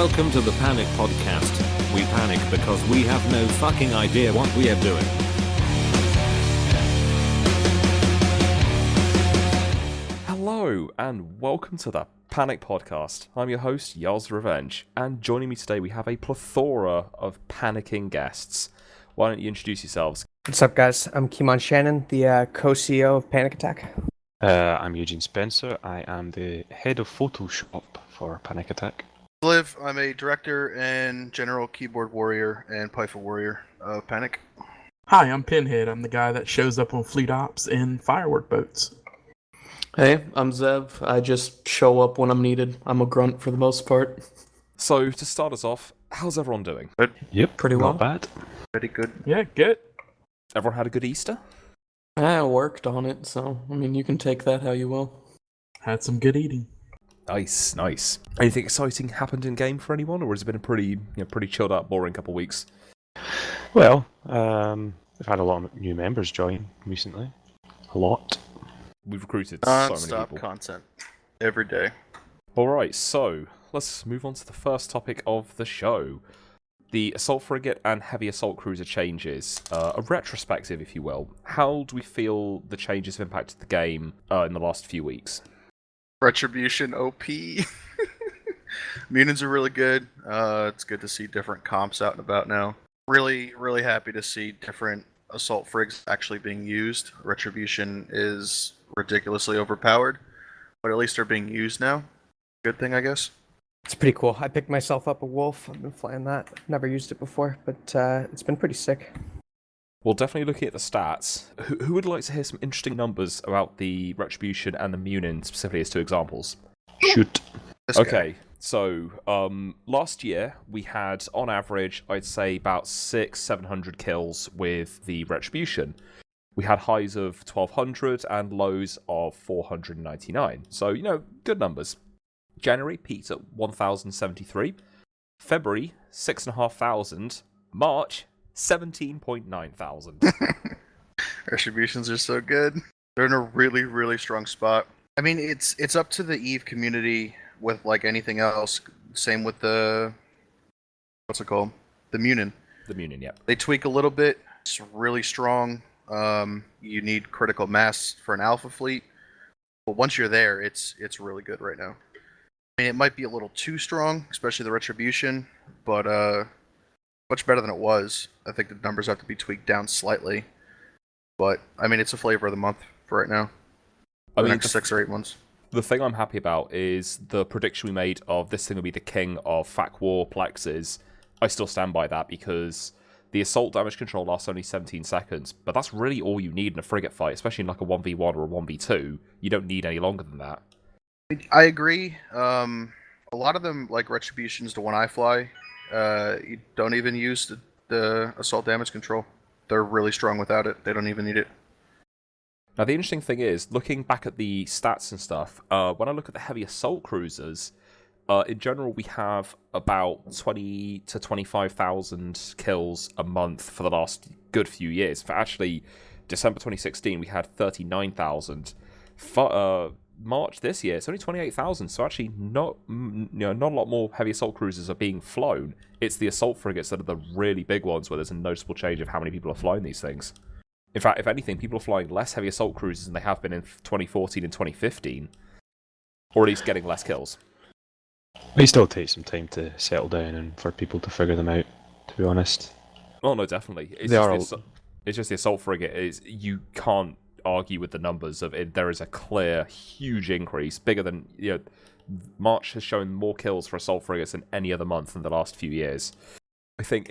Welcome to the Panic Podcast. We panic because we have no fucking idea what we are doing. Hello, and welcome to the Panic Podcast. I'm your host, Yaar's Revenge, and joining me today we have a plethora of panicking guests. Why don't you introduce yourselves? What's up, guys? I'm Kimon Shannon, the co-CEO of Panic Attack. I'm Eugene Spencer. I am the head of Photoshop for Panic Attack. Liv, I'm a director and general keyboard warrior and Python warrior of Panic. Hi, I'm Pinhead. I'm the guy that shows up on fleet ops in firework boats. Hey, I'm Zev. I just show up when I'm needed. I'm a grunt for the most part. So, to start us off, how's everyone doing? Good. Yep, Pretty well. not bad. Pretty good. Yeah, good. Everyone had a good Easter? I worked on it, so, you can take that how you will. Had some good eating. Nice, nice. Anything exciting happened in game for anyone, or has it been a pretty chilled out, boring couple of weeks? Well, we've had a lot of new members join recently. A lot. We've recruited so many Non-stop people. content. Every day. Alright, so let's move on to the first topic of the show. The Assault Frigate and Heavy Assault Cruiser changes. A retrospective, if you will. How do we feel the changes have impacted the game in the last few weeks? Retribution OP. Mutants are really good. It's good to see different comps out and about now. Really, really happy to see different assault frigs actually being used. Retribution is ridiculously overpowered, but at least they're being used now. Good thing, I guess. It's pretty cool. I picked myself up a Wolf. I've been flying that. Never used it before, but it's been pretty sick. Well, definitely looking at the stats. Who would like to hear some interesting numbers about the Retribution and the Munin, specifically as two examples? Shoot. This guy. Okay, so last year we had, on average, I'd say about 600-700 kills with the Retribution. We had highs of 1,200 and lows of 499. So, good numbers. January peaked at 1,073. February, 6,500. March, 17.9 thousand. Retributions are so good. They're in a really, really strong spot. I mean, it's up to the EVE community with like anything else. Same with the what's it called? The Munin. The Munin, yeah. They tweak a little bit. It's really strong. You need critical mass for an alpha fleet, but once you're there, it's really good right now. I mean, it might be a little too strong, especially the Retribution, but much better than it was. I think the numbers have to be tweaked down slightly, but I mean, it's a flavor of the month for right now. For the next 6 or 8 months. The thing I'm happy about is the prediction we made of this thing will be the king of FAC War plexes. I still stand by that because the assault damage control lasts only 17 seconds, but that's really all you need in a frigate fight, especially in like a 1v1 or a 1v2. You don't need any longer than that. I agree. A lot of them, like Retributions, the one I fly, you don't even use the assault damage control. They're really strong without it. They don't even need it. Now, the interesting thing is, looking back at the stats and stuff, when I look at the heavy assault cruisers, in general, we have about 20 to 25,000 kills a month for the last good few years. For actually, December 2016, we had 39,000. March this year, it's only 28,000. So actually, not a lot more heavy assault cruisers are being flown. It's the assault frigates that are the really big ones where there's a noticeable change of how many people are flying these things. In fact, if anything, people are flying less heavy assault cruisers than they have been in 2014 and 2015, or at least getting less kills. It still takes some time to settle down and for people to figure them out, to be honest. Oh no, definitely. It's just the assault frigate. You can't argue with the numbers of it. There is a clear, huge increase, bigger than March has shown more kills for assault frigates than any other month in the last few years. I think.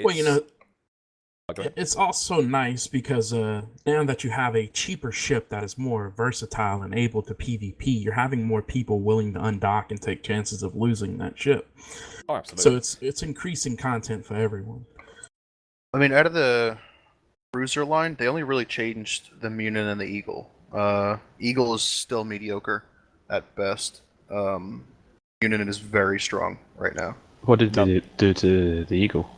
It's also nice because now that you have a cheaper ship that is more versatile and able to PvP, you're having more people willing to undock and take chances of losing that ship. Oh, absolutely. So it's increasing content for everyone. I mean, out of the cruiser line, they only really changed the Munin and the Eagle. Eagle is still mediocre at best. Munin is very strong right now. What did they do to the Eagle?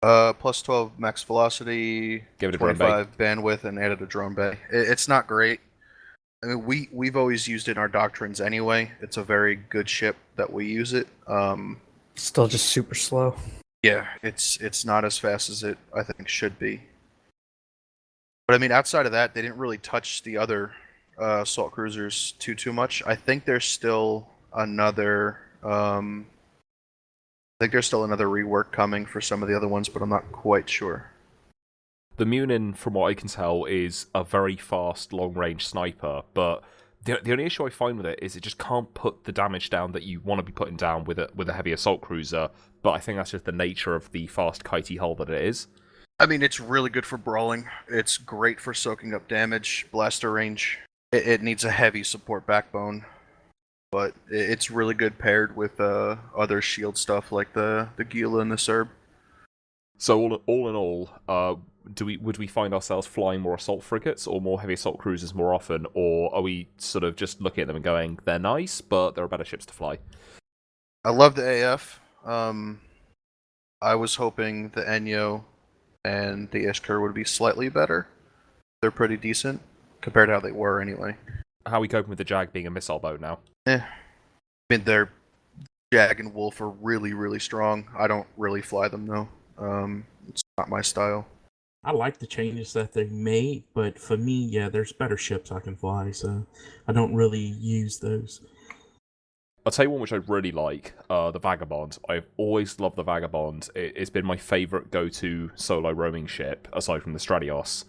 Plus 12 max velocity, Give it a drone bay. 25 bandwidth, and added a drone bay. It's not great. I mean, we've always used it in our doctrines anyway. It's a very good ship that we use it. Still just super slow. Yeah, it's not as fast as it I think should be. But I mean, outside of that, they didn't really touch the other assault cruisers too much. I think there's still another rework coming for some of the other ones, but I'm not quite sure. The Munin, from what I can tell, is a very fast, long-range sniper, but the only issue I find with it is it just can't put the damage down that you want to be putting down with a heavy assault cruiser, but I think that's just the nature of the fast, kitey hull that it is. I mean, it's really good for brawling. It's great for soaking up damage, blaster range. It needs a heavy support backbone, but it's really good paired with other shield stuff like the Gila and the Serb. So all in all, would we find ourselves flying more assault frigates or more heavy assault cruisers more often, or are we sort of just looking at them and going, they're nice, but there are better ships to fly? I love the AF. I was hoping the Enyo and the Ishkur would be slightly better. They're pretty decent compared to how they were anyway. How are we coping with the Jag being a missile boat now? I mean, their Jag and Wolf are really, really strong. I don't really fly them though. It's not my style. I like the changes that they made, but for me, yeah, there's better ships I can fly, so I don't really use those. I'll tell you one which I really like, the Vagabond. I've always loved the Vagabond. It's been my favourite go-to solo roaming ship, aside from the Stradios.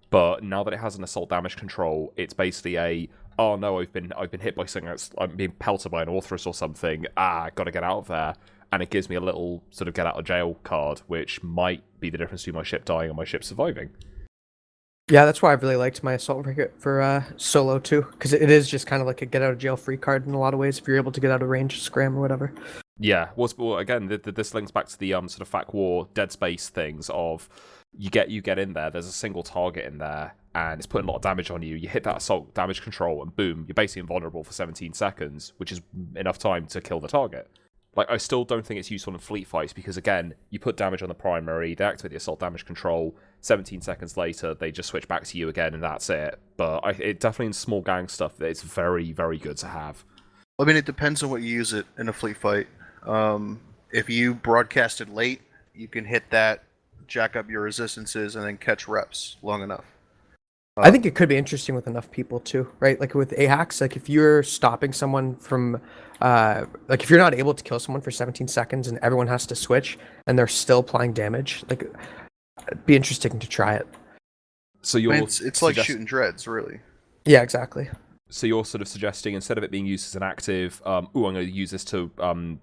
But now that it has an assault damage control, it's basically oh no, I've been hit by something I'm being pelted by an Orthrus or something, gotta get out of there. And it gives me a little sort of get out of jail card, which might be the difference between my ship dying and my ship surviving. Yeah, that's why I really liked my assault frigate for solo too, because it is just kind of like a get out of jail free card in a lot of ways if you're able to get out of range, scram or whatever. Yeah, well again, this links back to the sort of FAC War Dead Space things of you get in there, there's a single target in there, and it's putting a lot of damage on you. You hit that assault damage control, and boom, you're basically invulnerable for 17 seconds, which is enough time to kill the target. Like, I still don't think it's useful in fleet fights because, again, you put damage on the primary, they activate the assault damage control, 17 seconds later, they just switch back to you again, and that's it. But it definitely in small gang stuff, it's very, very good to have. I mean, it depends on what you use it in a fleet fight. If you broadcasted late, you can hit that, jack up your resistances, and then catch reps long enough. I think it could be interesting with enough people too, right? Like with AHACs, like if you're stopping someone from, like if you're not able to kill someone for 17 seconds and everyone has to switch and they're still applying damage, like it'd be interesting to try it. So you're it's like shooting dreads, really. Yeah, exactly. So you're sort of suggesting instead of it being used as an active, I'm going to use this to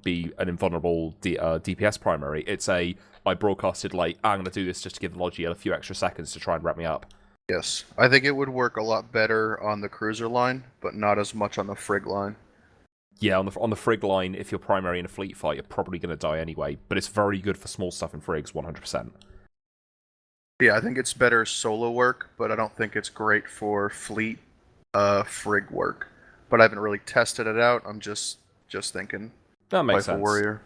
be an invulnerable DPS primary. It's I broadcasted late. I'm going to do this just to give the Logi a few extra seconds to try and wrap me up. Yes, I think it would work a lot better on the cruiser line, but not as much on the frig line. Yeah, on the frig line, if you're primary in a fleet fight, you're probably going to die anyway, but it's very good for small stuff in frigs, 100%. Yeah, I think it's better solo work, but I don't think it's great for fleet frig work. But I haven't really tested it out, I'm just thinking. That makes sense. Warrior.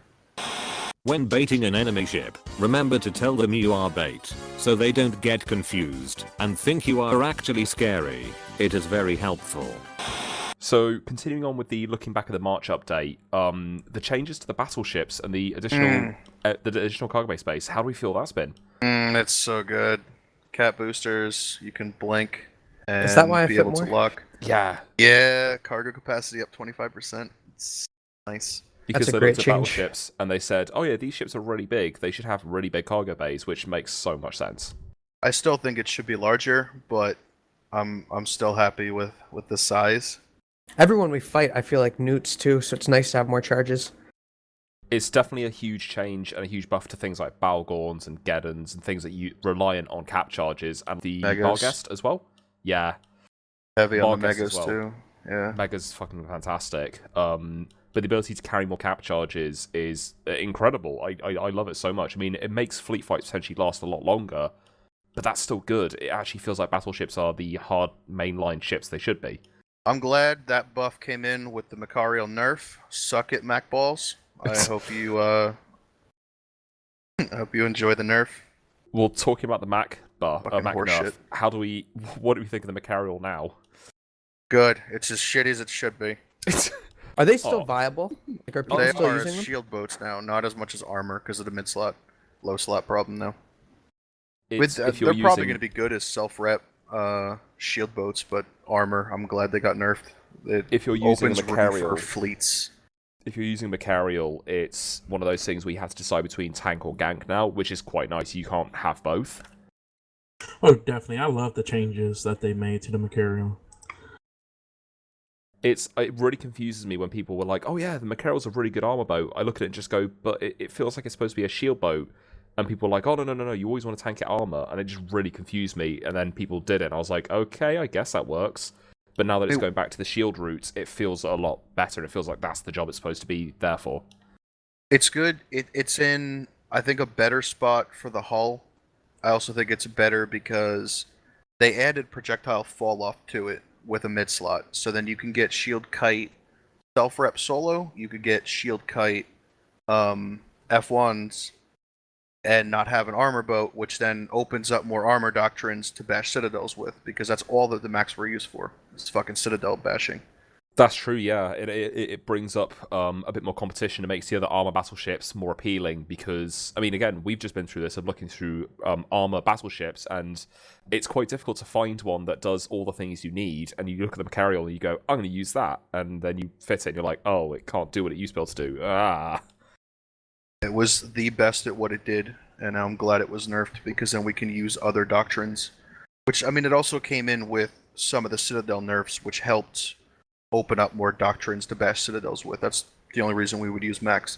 When baiting an enemy ship, remember to tell them you are bait, so they don't get confused and think you are actually scary. It is very helpful. So, continuing on with the looking back at the March update, the changes to the battleships and the additional cargo bay space, how do we feel that's been? It's so good. Cat boosters, you can blink and Is that why I be fit able more? to lock. Yeah. Yeah, cargo capacity up 25%. It's nice. Because That's a they great looked at change. battleships and they said, oh yeah, these ships are really big. They should have really big cargo bays, which makes so much sense. I still think it should be larger, but I'm still happy with the size. Everyone we fight, I feel like newts too, so it's nice to have more charges. It's definitely a huge change and a huge buff to things like Balgorns and Geddons and things that you reliant on cap charges and the Megas. Barghest as well. Yeah. Heavy on the Vargas as Megas well. too. Yeah. Mega's fucking fantastic. But the ability to carry more cap charges is incredible. I love it so much. I mean, it makes fleet fights potentially last a lot longer, but that's still good. It actually feels like battleships are the hard mainline ships they should be. I'm glad that buff came in with the Macarial nerf. Suck it, Mac balls. I hope you I hope you enjoy the nerf. Well, talking about the Mac Fucking Mac horse nerf, shit. what do we think of the Macarial now? Good. It's as shitty as it should be. Are they still Oh. viable? Like, are people They still are using them? shield boats now, not as much as armor because of the mid slot, low slot problem though. It's, if They're you're probably using going to be good as self-rep shield boats, but armor, I'm glad they got nerfed. It if you're using a opens room Macarial, for fleets. if you're using Macarial, it's one of those things where you have to decide between tank or gank now, which is quite nice. You can't have both. Oh, definitely. I love the changes that they made to the Macarial. It really confuses me when people were like, "Oh yeah, the Macarial's a really good armor boat." I look at it and just go, "But it feels like it's supposed to be a shield boat." And people were like, "Oh no, you always want to tank it armor," and it just really confused me. And then people did it, and I was like, "Okay, I guess that works." But now that it's going back to the shield route, it feels a lot better, and it feels like that's the job it's supposed to be there for. It's good. It's in, I think, a better spot for the hull. I also think it's better because they added projectile fall off to it with a mid slot. So then you can get shield kite self-rep solo, you could get shield kite F1s and not have an armor boat, which then opens up more armor doctrines to bash citadels with, because that's all that the max were used for. It's fucking citadel bashing. That's true, yeah. It brings up a bit more competition. It makes the other armor battleships more appealing because, I mean, again, we've just been through this of looking through armor battleships, and it's quite difficult to find one that does all the things you need. And you look at the Macarial and you go, I'm going to use that. And then you fit it and you're like, oh, it can't do what it used to be able to do. Ah. It was the best at what it did, and I'm glad it was nerfed because then we can use other doctrines. Which, I mean, it also came in with some of the Citadel nerfs, which helped open up more doctrines to bash citadels with. That's the only reason we would use max.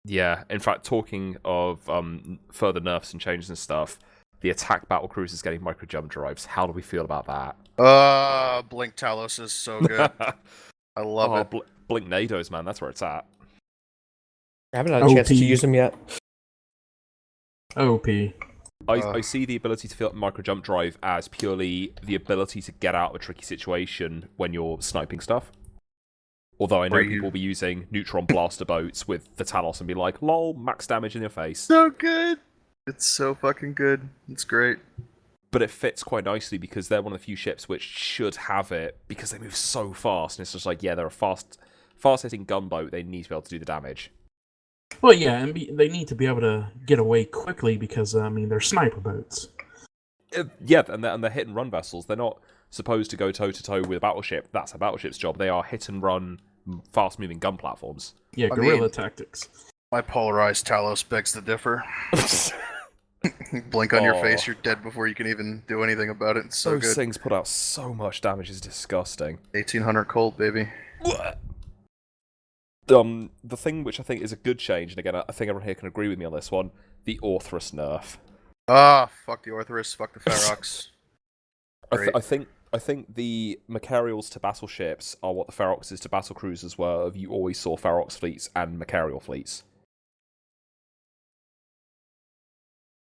Yeah, in fact, talking of further nerfs and changes and stuff, the attack battlecruiser is getting micro jump drives. How do we feel about that? Blink Talos is so good. I love it. Blink Nados, man, that's where it's at. I haven't had a chance to use them yet. OP. I see the ability to fill up micro jump drive as purely the ability to get out of a tricky situation when you're sniping stuff. Although I know people will be using neutron blaster boats with the Talos and be like, lol, max damage in your face. So good! It's so fucking good. It's great. But it fits quite nicely because they're one of the few ships which should have it because they move so fast. And it's just like, yeah, they're a fast-hitting gunboat. They need to be able to do the damage. Well, yeah, and they need to be able to get away quickly because, I mean, they're sniper boats. Yeah, and they're hit-and-run vessels. They're not supposed to go toe-to-toe with a battleship. That's a battleship's job. They are hit-and-run, fast-moving gun platforms. Yeah, guerrilla tactics. My polarized Talos begs to differ. Blink on your face, you're dead before you can even do anything about it. It's so good. Those things put out so much damage, it's disgusting. 1800 cold, baby. The thing which I think is a good change, and again, I think everyone here can agree with me on this one, the Orthrus nerf. Fuck the Orthrus, fuck the Ferox. I think the Macarials to battleships are what the Feroxes to battlecruisers were, of you always saw Ferox fleets and Macarial fleets.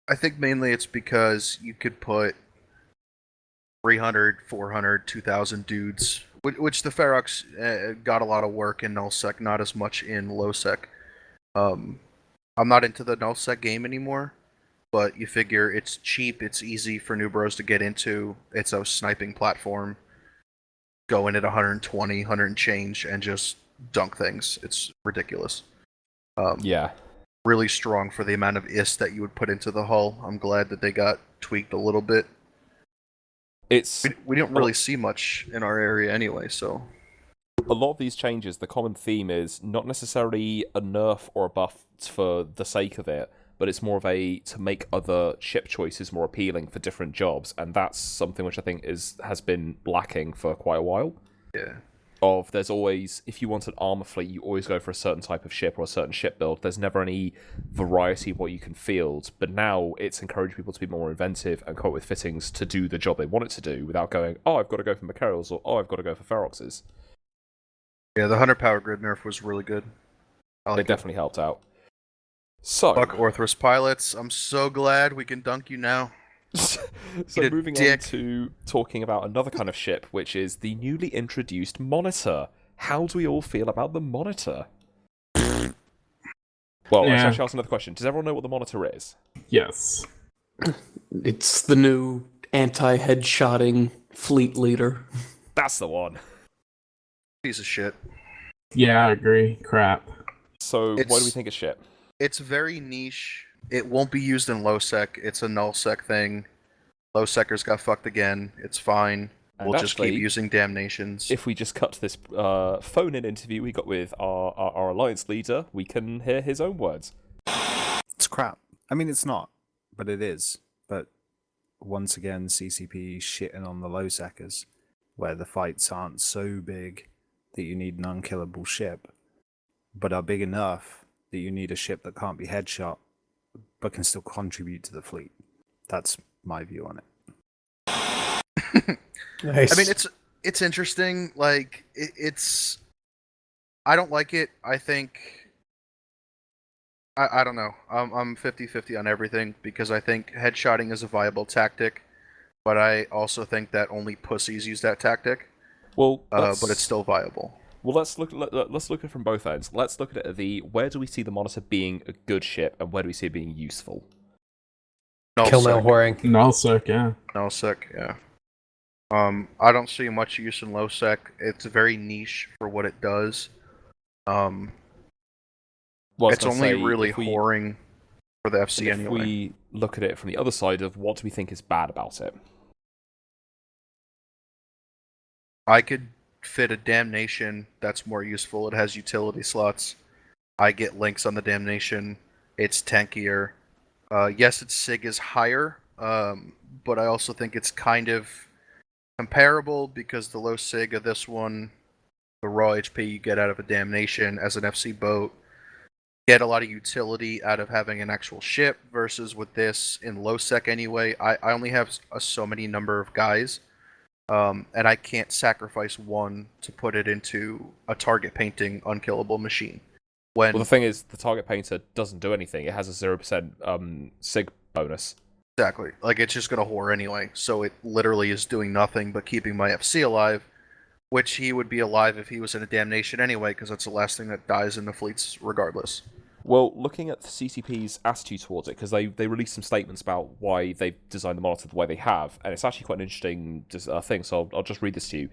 I think mainly it's because you could put 300, 400, 2,000 dudes, which the Ferox got a lot of work in nullsec, not as much in lowsec. I'm not into the nullsec game anymore, but you figure it's cheap, it's easy for new bros to get into, it's a sniping platform, go in at 120, 100 and change, and just dunk things. It's ridiculous. Yeah. Really strong for the amount of IS that you would put into the hull. I'm glad that they got tweaked a little bit. We don't really see much in our area anyway, so... A lot of these changes, the common theme is not necessarily a nerf or a buff for the sake of it, but it's more of a to make other ship choices more appealing for different jobs, and that's something which I think has been lacking for quite a while. Yeah. There's always, if you want an armor fleet, you always go for a certain type of ship or a certain ship build. There's never any variety of what you can field, but now it's encouraged people to be more inventive and come up with fittings to do the job they want it to do without going, oh, I've got to go for Macarials or oh, I've got to go for Feroxes. Yeah, the 100 power grid nerf was really good. It definitely helped out. So, fuck Orthrus pilots. I'm so glad we can dunk you now. So moving on to talking about another kind of ship, which is the newly introduced Monitor. How do we all feel about the Monitor? Well, I should ask another question. Does everyone know what the Monitor is? Yes. It's the new anti-headshotting fleet leader. That's the one. Piece of shit. Yeah, I agree. Crap. So why do we think it's shit? It's very niche. It won't be used in low sec. It's a null sec thing. Low seckers got fucked again. It's fine. And We'll just actually, keep using damnations. If we just cut to this phone-in interview we got with our alliance leader, we can hear his own words. It's crap. I mean, it's not, but it is. But once again, CCP shitting on the low seckers, where the fights aren't so big that you need an unkillable ship, but are big enough that you need a ship that can't be headshot, but can still contribute to the fleet. That's my view on it. Nice. I mean, it's interesting. Like, it's... I don't like it. I think... I don't know. I'm 50-50 on everything, because I think headshotting is a viable tactic, but I also think that only pussies use that tactic. Well, but it's still viable. Well, let's look at it from both ends. Let's look at it where do we see the Monitor being a good ship, and where do we see it being useful? Kill mail whoring. Nullsec, yeah. Nullsec, yeah. I don't see much use in low sec. It's very niche for what it does. It's only really whoring for the FC if anyway. If we look at it from the other side of what do we think is bad about it? I could fit a damnation that's more useful. It has utility slots. I get links on the damnation. It's tankier. Yes, its SIG is higher, but I also think it's kind of comparable because the low SIG of this one, the raw HP you get out of a damnation as an FC boat, get a lot of utility out of having an actual ship versus with this in low sec anyway. I only have so many number of guys, and I can't sacrifice one to put it into a target painting unkillable machine. Well, the thing is, the target painter doesn't do anything. It has a 0% SIG bonus. Exactly. Like, it's just going to whore anyway, so it literally is doing nothing but keeping my FC alive, which he would be alive if he was in a damnation anyway, because that's the last thing that dies in the fleets regardless. Well, looking at the CCP's attitude towards it, because they released some statements about why they've designed the Monitor the way they have, and it's actually quite an interesting thing, so I'll just read this to you.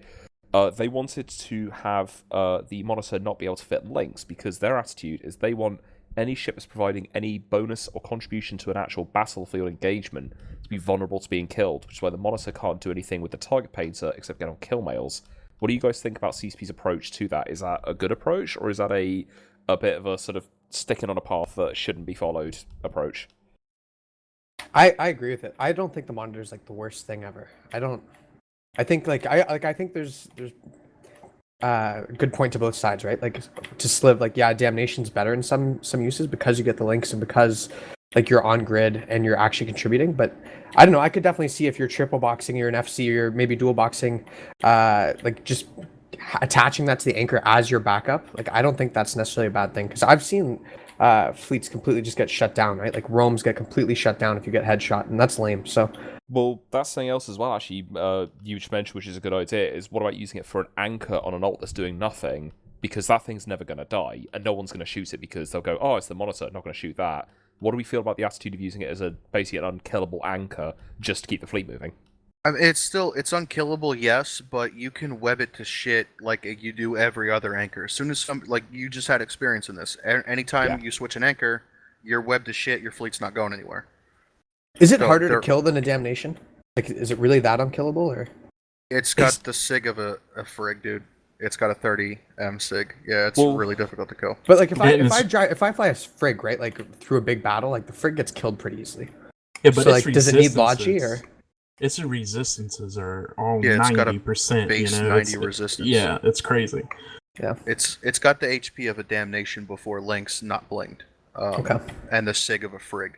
They wanted to have the Monitor not be able to fit links, because their attitude is they want any ship that's providing any bonus or contribution to an actual battlefield engagement to be vulnerable to being killed, which is why the Monitor can't do anything with the target painter except get on kill mails. What do you guys think about CCP's approach to that? Is that a good approach, or is that a bit of a sort of sticking on a path that shouldn't be followed approach? I agree with it. I don't think the Monitor is like the worst thing ever. I think I think there's a good point to both sides, right? Like, to Sliv, like, yeah, damnation's better in some uses because you get the links and because like you're on grid and you're actually contributing. But I don't know, I could definitely see if you're triple boxing, you're an FC, or you're maybe dual boxing, like just attaching that to the anchor as your backup. Like, I don't think that's necessarily a bad thing, because I've seen fleets completely just get shut down, right? Like roams get completely shut down if you get headshot, and that's lame. So, well, that's something else as well, actually, you just mentioned, which is a good idea, is what about using it for an anchor on an ult that's doing nothing, because that thing's never going to die, and no one's going to shoot it because they'll go, oh, it's the Monitor, not going to shoot that. What do we feel about the attitude of using it as basically an unkillable anchor just to keep the fleet moving? I mean, it's unkillable, yes, but you can web it to shit like you do every other anchor. As soon as you just had experience in this. Anytime you switch an anchor, you're webbed to shit, your fleet's not going anywhere. Is it harder to kill than a damnation? Like, is it really that unkillable, or? It's got the SIG of a frig, dude. It's got a 30M SIG. Yeah, it's really difficult to kill. But like, if I fly a frig, right, like through a big battle, like the frig gets killed pretty easily. Yeah, but so, like, does it need logi or? Its resistances are all 90%. Base 90 resistance. Yeah, it's crazy. Yeah, it's got the HP of a damnation before links, not blinged. And the SIG of a frig.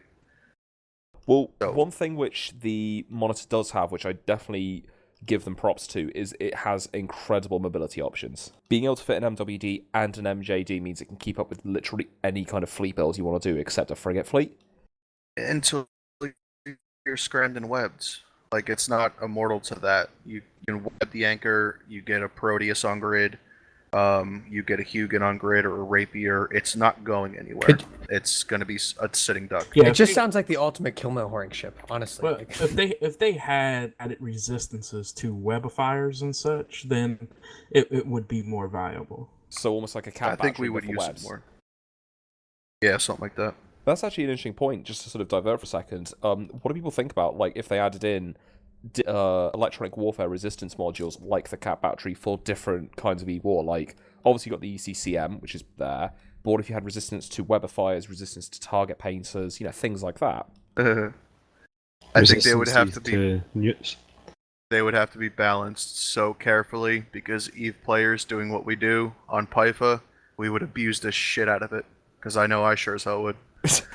Well, one thing which the Monitor does have, which I definitely give them props to, is it has incredible mobility options. Being able to fit an MWD and an MJD means it can keep up with literally any kind of fleet build you want to do, except a frigate fleet. Until you're scrammed and webbed. Like, it's not immortal to that. You can web the anchor, you get a Proteus on grid, you get a Hugin on grid or a Rapier. It's not going anywhere. It's going to be a sitting duck. Yeah, it just sounds like the ultimate kill mail whoring ship, honestly. Well, if they had added resistances to webifiers and such, then it would be more viable. So almost like a cat I think battery we would with the use webs. it more. Yeah, something like that. That's actually an interesting point, just to sort of divert for a second. What do people think about, like, if they added in electronic warfare resistance modules like the cat battery for different kinds of e-war? Like, obviously you got the ECCM, which is there, but what if you had resistance to Weber fires, resistance to target painters, things like that? I think they would have to be newts. They would have to be balanced so carefully, because EVE players doing what we do on Pyfa, we would abuse the shit out of it. Because I know I sure as hell would.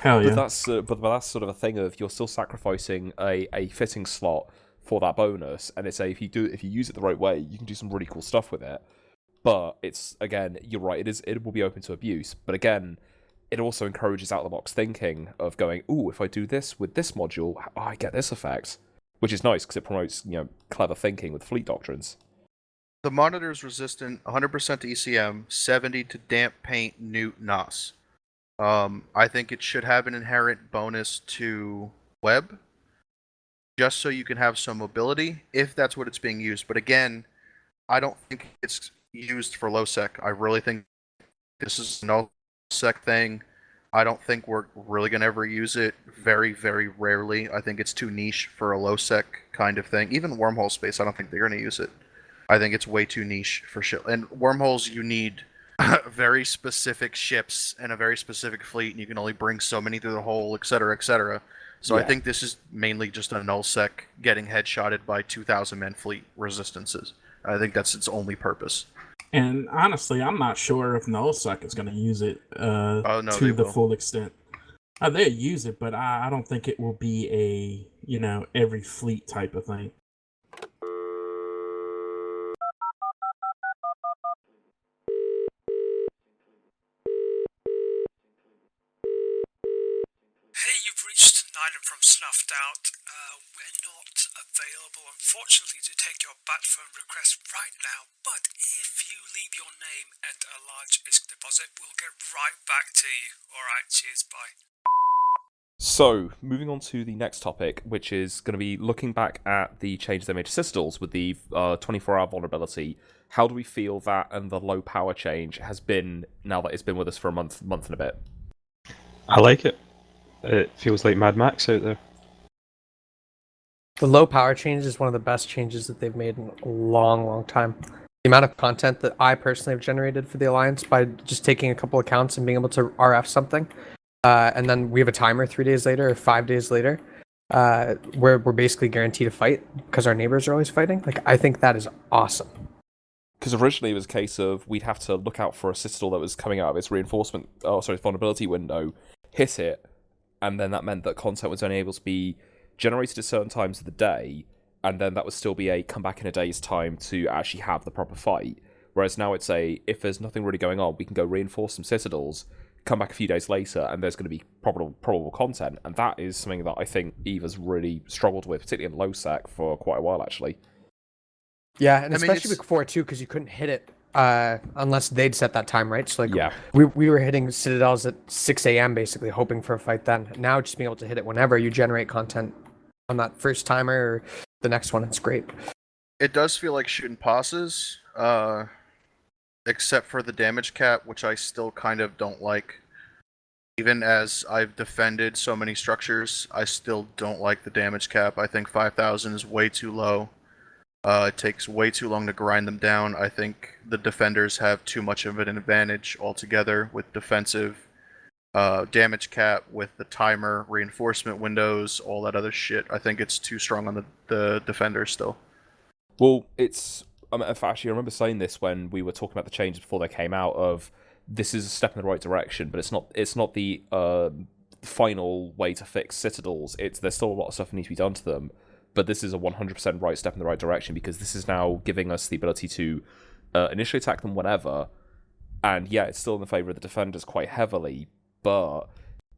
Hell yeah. But that's sort of a thing of you're still sacrificing a fitting slot for that bonus, and it's if you use it the right way, you can do some really cool stuff with it. But it's, again, you're right, it will be open to abuse. But again, it also encourages out of the box thinking of going, ooh, if I do this with this module, I get this effect, which is nice because it promotes clever thinking with fleet doctrines. The monitor is resistant 100% to ECM, 70 to damp paint, Newt, NOS. I think it should have an inherent bonus to web, just so you can have some mobility, if that's what it's being used. But again, I don't think it's used for low sec. I really think this is an all sec thing. I don't think we're really going to ever use it. Very, very rarely. I think it's too niche for a low sec kind of thing. Even wormhole space, I don't think they're going to use it. I think it's way too niche for shit. And wormholes, you need very specific ships and a very specific fleet, and you can only bring so many through the hole, etc., etc. So Yeah. I think this is mainly just a null sec getting headshotted by 2,000 men fleet resistances. I think that's its only purpose. And honestly, I'm not sure if Nullsec is going to use it to the full extent. They use it, but I don't think it will be a every fleet type of thing. Hey, you've reached an item from Snuffed Out. We're not available, unfortunately, to take your bat phone request right now, but if you leave your name and a large ISK deposit, we'll get right back to you. Alright, cheers, bye. So, moving on to the next topic, which is going to be looking back at the changes they made to Citadels with the 24-hour vulnerability. How do we feel that and the low power change has been, now that it's been with us for a month and a bit? I like it. It feels like Mad Max out there. The low power change is one of the best changes that they've made in a long, long time. The amount of content that I personally have generated for the Alliance by just taking a couple accounts and being able to RF something, and then we have a timer 3 days later or 5 days later, where we're basically guaranteed a fight because our neighbors are always fighting. Like, I think that is awesome. Because originally it was a case of we'd have to look out for a Citadel that was coming out of its vulnerability window, hit it, and then that meant that content was only able to be generated at certain times of the day, and then that would still be a come back in a day's time to actually have the proper fight. Whereas now it's if there's nothing really going on, we can go reinforce some Citadels, come back a few days later, and there's going to be probable content, and that is something that I think EVE has really struggled with, particularly in low sec, for quite a while, actually. Yeah, and especially before, too, because you couldn't hit it unless they'd set that time, right? So, yeah. we were hitting Citadels at 6 a.m., basically, hoping for a fight then. Now, just being able to hit it whenever you generate content on that first timer or the next one, it's great. It does feel like shooting passes, except for the damage cap, which I still kind of don't like. Even as I've defended so many structures, I still don't like the damage cap. I think 5,000 is way too low. It takes way too long to grind them down. I think the defenders have too much of an advantage altogether with defensive damage cap, with the timer, reinforcement windows, all that other shit. I think it's too strong on the defenders still. Well, it's... actually, I remember saying this when we were talking about the changes before they came out, of this is a step in the right direction, but it's not the final way to fix Citadels. There's still a lot of stuff that needs to be done to them, but this is a 100% right step in the right direction, because this is now giving us the ability to initially attack them whenever, and yeah, it's still in the favour of the defenders quite heavily, but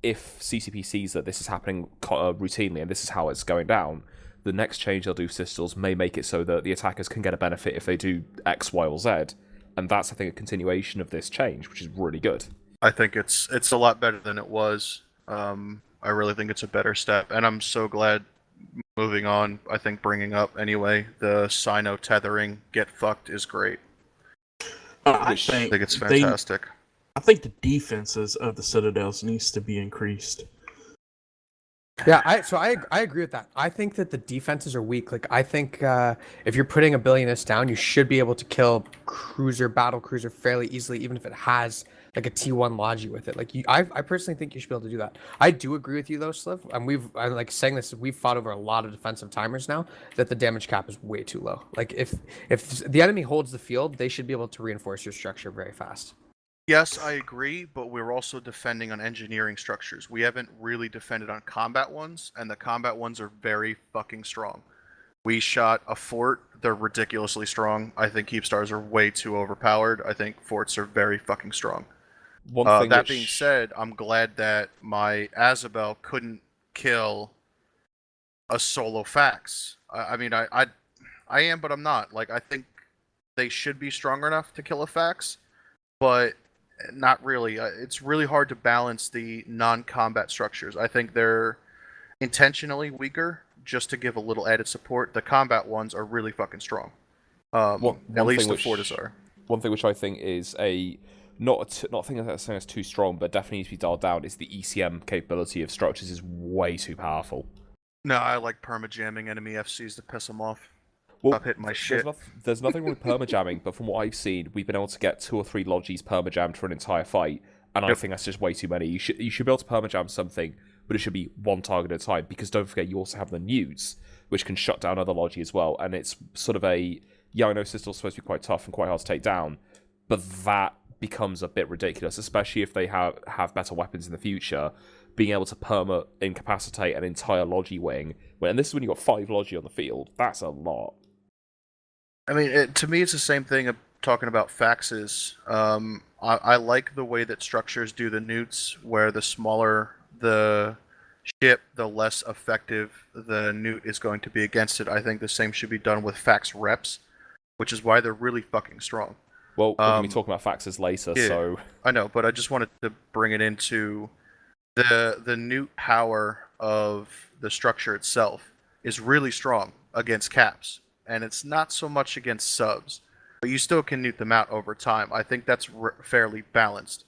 if CCP sees that this is happening routinely and this is how it's going down, the next change they'll do for Citadels may make it so that the attackers can get a benefit if they do X, Y, or Z, and that's, I think, a continuation of this change, which is really good. I think it's a lot better than it was. I really think it's a better step, and I'm so glad. Moving on, I think bringing up anyway, the Sino tethering get fucked is great. I I think it's they- fantastic. I think the defenses of the Citadels needs to be increased. Yeah, I agree with that. I think that the defenses are weak. Like I think if you're putting a billionist down, you should be able to kill battle cruiser fairly easily, even if it has like a T1 Logi with it. Like I personally think you should be able to do that. I do agree with you though, Sliv. And I'm like saying this. We've fought over a lot of defensive timers now that the damage cap is way too low. Like if the enemy holds the field, they should be able to reinforce your structure very fast. Yes, I agree, but we're also defending on engineering structures. We haven't really defended on combat ones, and the combat ones are very fucking strong. We shot a fort. They're ridiculously strong. I think keep stars are way too overpowered. I think forts are very fucking strong. That being said, I'm glad that my Azabel couldn't kill a solo fax. I mean, I am, but I'm not. Like, I think they should be strong enough to kill a fax, but not really. It's really hard to balance the non-combat structures. I think they're intentionally weaker just to give a little added support. The combat ones are really fucking strong. At least the forts are. One thing which I think is not thinking that saying it's too strong, but definitely needs to be dialed down, is the ECM capability of structures is way too powerful. No, I like perma-jamming enemy FCs to piss them off. Well, Stop hitting my shit. There's nothing wrong with permajamming, but from what I've seen, we've been able to get 2 or 3 Logis permajammed for an entire fight, and I think that's just way too many. You should be able to permajam something, but it should be one target at a time, because don't forget, you also have the newts, which can shut down other Logi as well, and it's sort of I know Citadel's supposed to be quite tough and quite hard to take down, but that becomes a bit ridiculous, especially if they have better weapons in the future. Being able to incapacitate an entire Logi wing, and this is when you've got 5 Logi on the field, that's a lot. I mean, to me, it's the same thing of talking about faxes. I like the way that structures do the newts, where the smaller the ship, the less effective the newt is going to be against it. I think the same should be done with fax reps, which is why they're really fucking strong. Well, we're going to be talking about faxes later, yeah, so... I know, but I just wanted to bring it into the newt power of the structure itself is really strong against caps. And it's not so much against subs, but you still can newt them out over time. I think that's fairly balanced.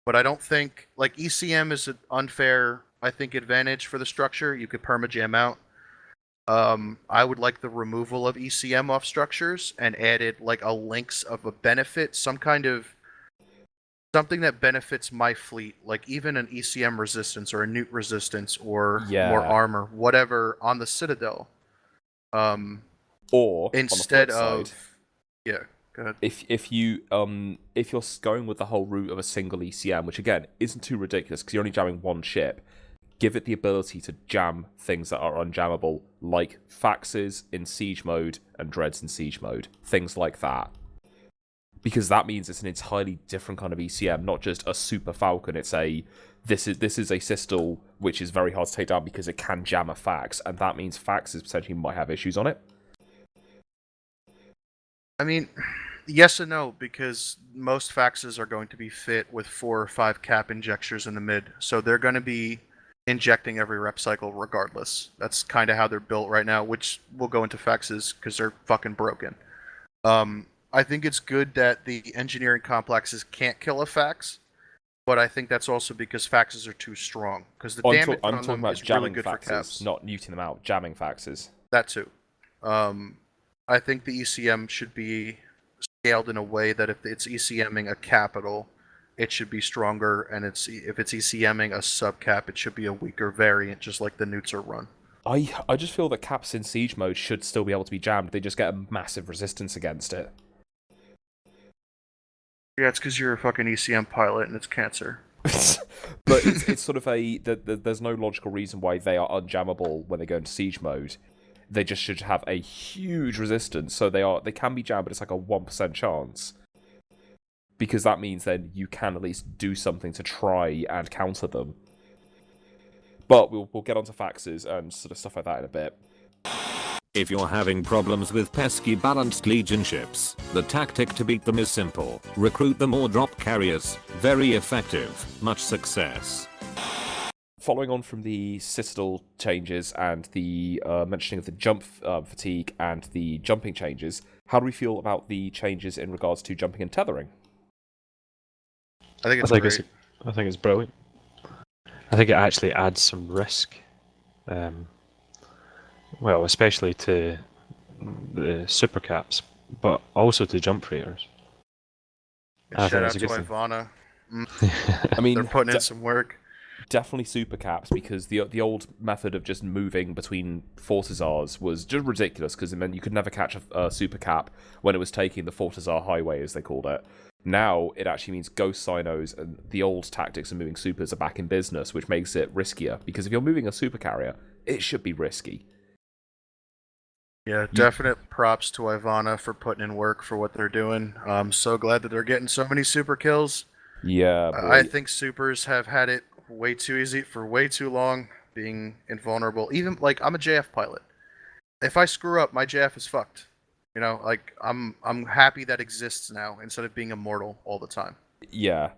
But I don't think, like, ECM is an unfair, I think, advantage for the structure. You could perma-jam out. I would like the removal of ECM off structures and added, like, a links of a benefit, something that benefits my fleet, like even an ECM resistance or a newt resistance or more armor, whatever, on the Citadel. Or instead on the flip side, go ahead. If you're going with the whole route of a single ECM, which again isn't too ridiculous because you're only jamming one ship, give it the ability to jam things that are unjammable, like faxes in siege mode and dreads in siege mode, things like that. Because that means it's an entirely different kind of ECM, not just a super falcon. It's this is a Citadel which is very hard to take down because it can jam a fax, and that means faxes potentially might have issues on it. I mean, yes and no, because most faxes are going to be fit with 4 or 5 cap injectors in the mid, so they're going to be injecting every rep cycle regardless. That's kind of how they're built right now, which we'll go into faxes because they're fucking broken. I think it's good that the engineering complexes can't kill a fax, but I think that's also because faxes are too strong. Because the damage on them is really good for caps. Not muting them out, jamming faxes. That too. I think the ECM should be scaled in a way that if it's ECMing a capital, it should be stronger, and if it's ECMing a sub-cap, it should be a weaker variant, just like the newts are run. I just feel that caps in siege mode should still be able to be jammed. They just get a massive resistance against it. Yeah, it's because you're a fucking ECM pilot and it's cancer. But it's sort of there's no logical reason why they are unjammable when they go into siege mode. They just should have a huge resistance, so they can be jammed, but it's like a 1% chance. Because that means then you can at least do something to try and counter them. But we'll get onto faxes and sort of stuff like that in a bit. If you're having problems with pesky balanced Legion ships, the tactic to beat them is simple. Recruit them or drop carriers. Very effective. Much success. following on from the Citadel changes and the mentioning of the jump fatigue and the jumping changes, how do we feel about the changes in regards to jumping and tethering? I think it's great. I think it's brilliant. I think it actually adds some risk. Well, especially to the super caps, but also to jump raiders. Shout out to Ivana. I mean, they're putting in some work. Definitely super caps, because the old method of just moving between Fortizars was just ridiculous, because it meant you could never catch a super cap when it was taking the Fortizar highway, as they called it. Now it actually means ghost sinos and the old tactics of moving supers are back in business, which makes it riskier, because if you're moving a super carrier, it should be risky. Yeah, definite props to Ivana for putting in work for what they're doing. I'm so glad that they're getting so many super kills. Yeah, boy. I think supers have had it way too easy for way too long, being invulnerable. Even, like, I'm a JF pilot. If I screw up, my JF is fucked. You know, like, I'm happy that exists now, instead of being immortal all the time. Yeah.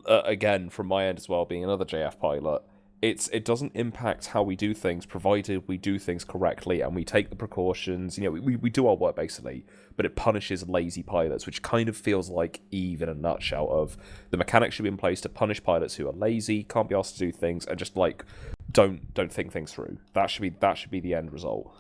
Again, from my end as well, being another JF pilot, it doesn't impact how we do things, provided we do things correctly and we take the precautions. You know, we do our work, basically, but it punishes lazy pilots, which kind of feels like Eve in a nutshell. Of the mechanics should be in place to punish pilots who are lazy, can't be asked to do things, and just like don't think things through. That should be the end result.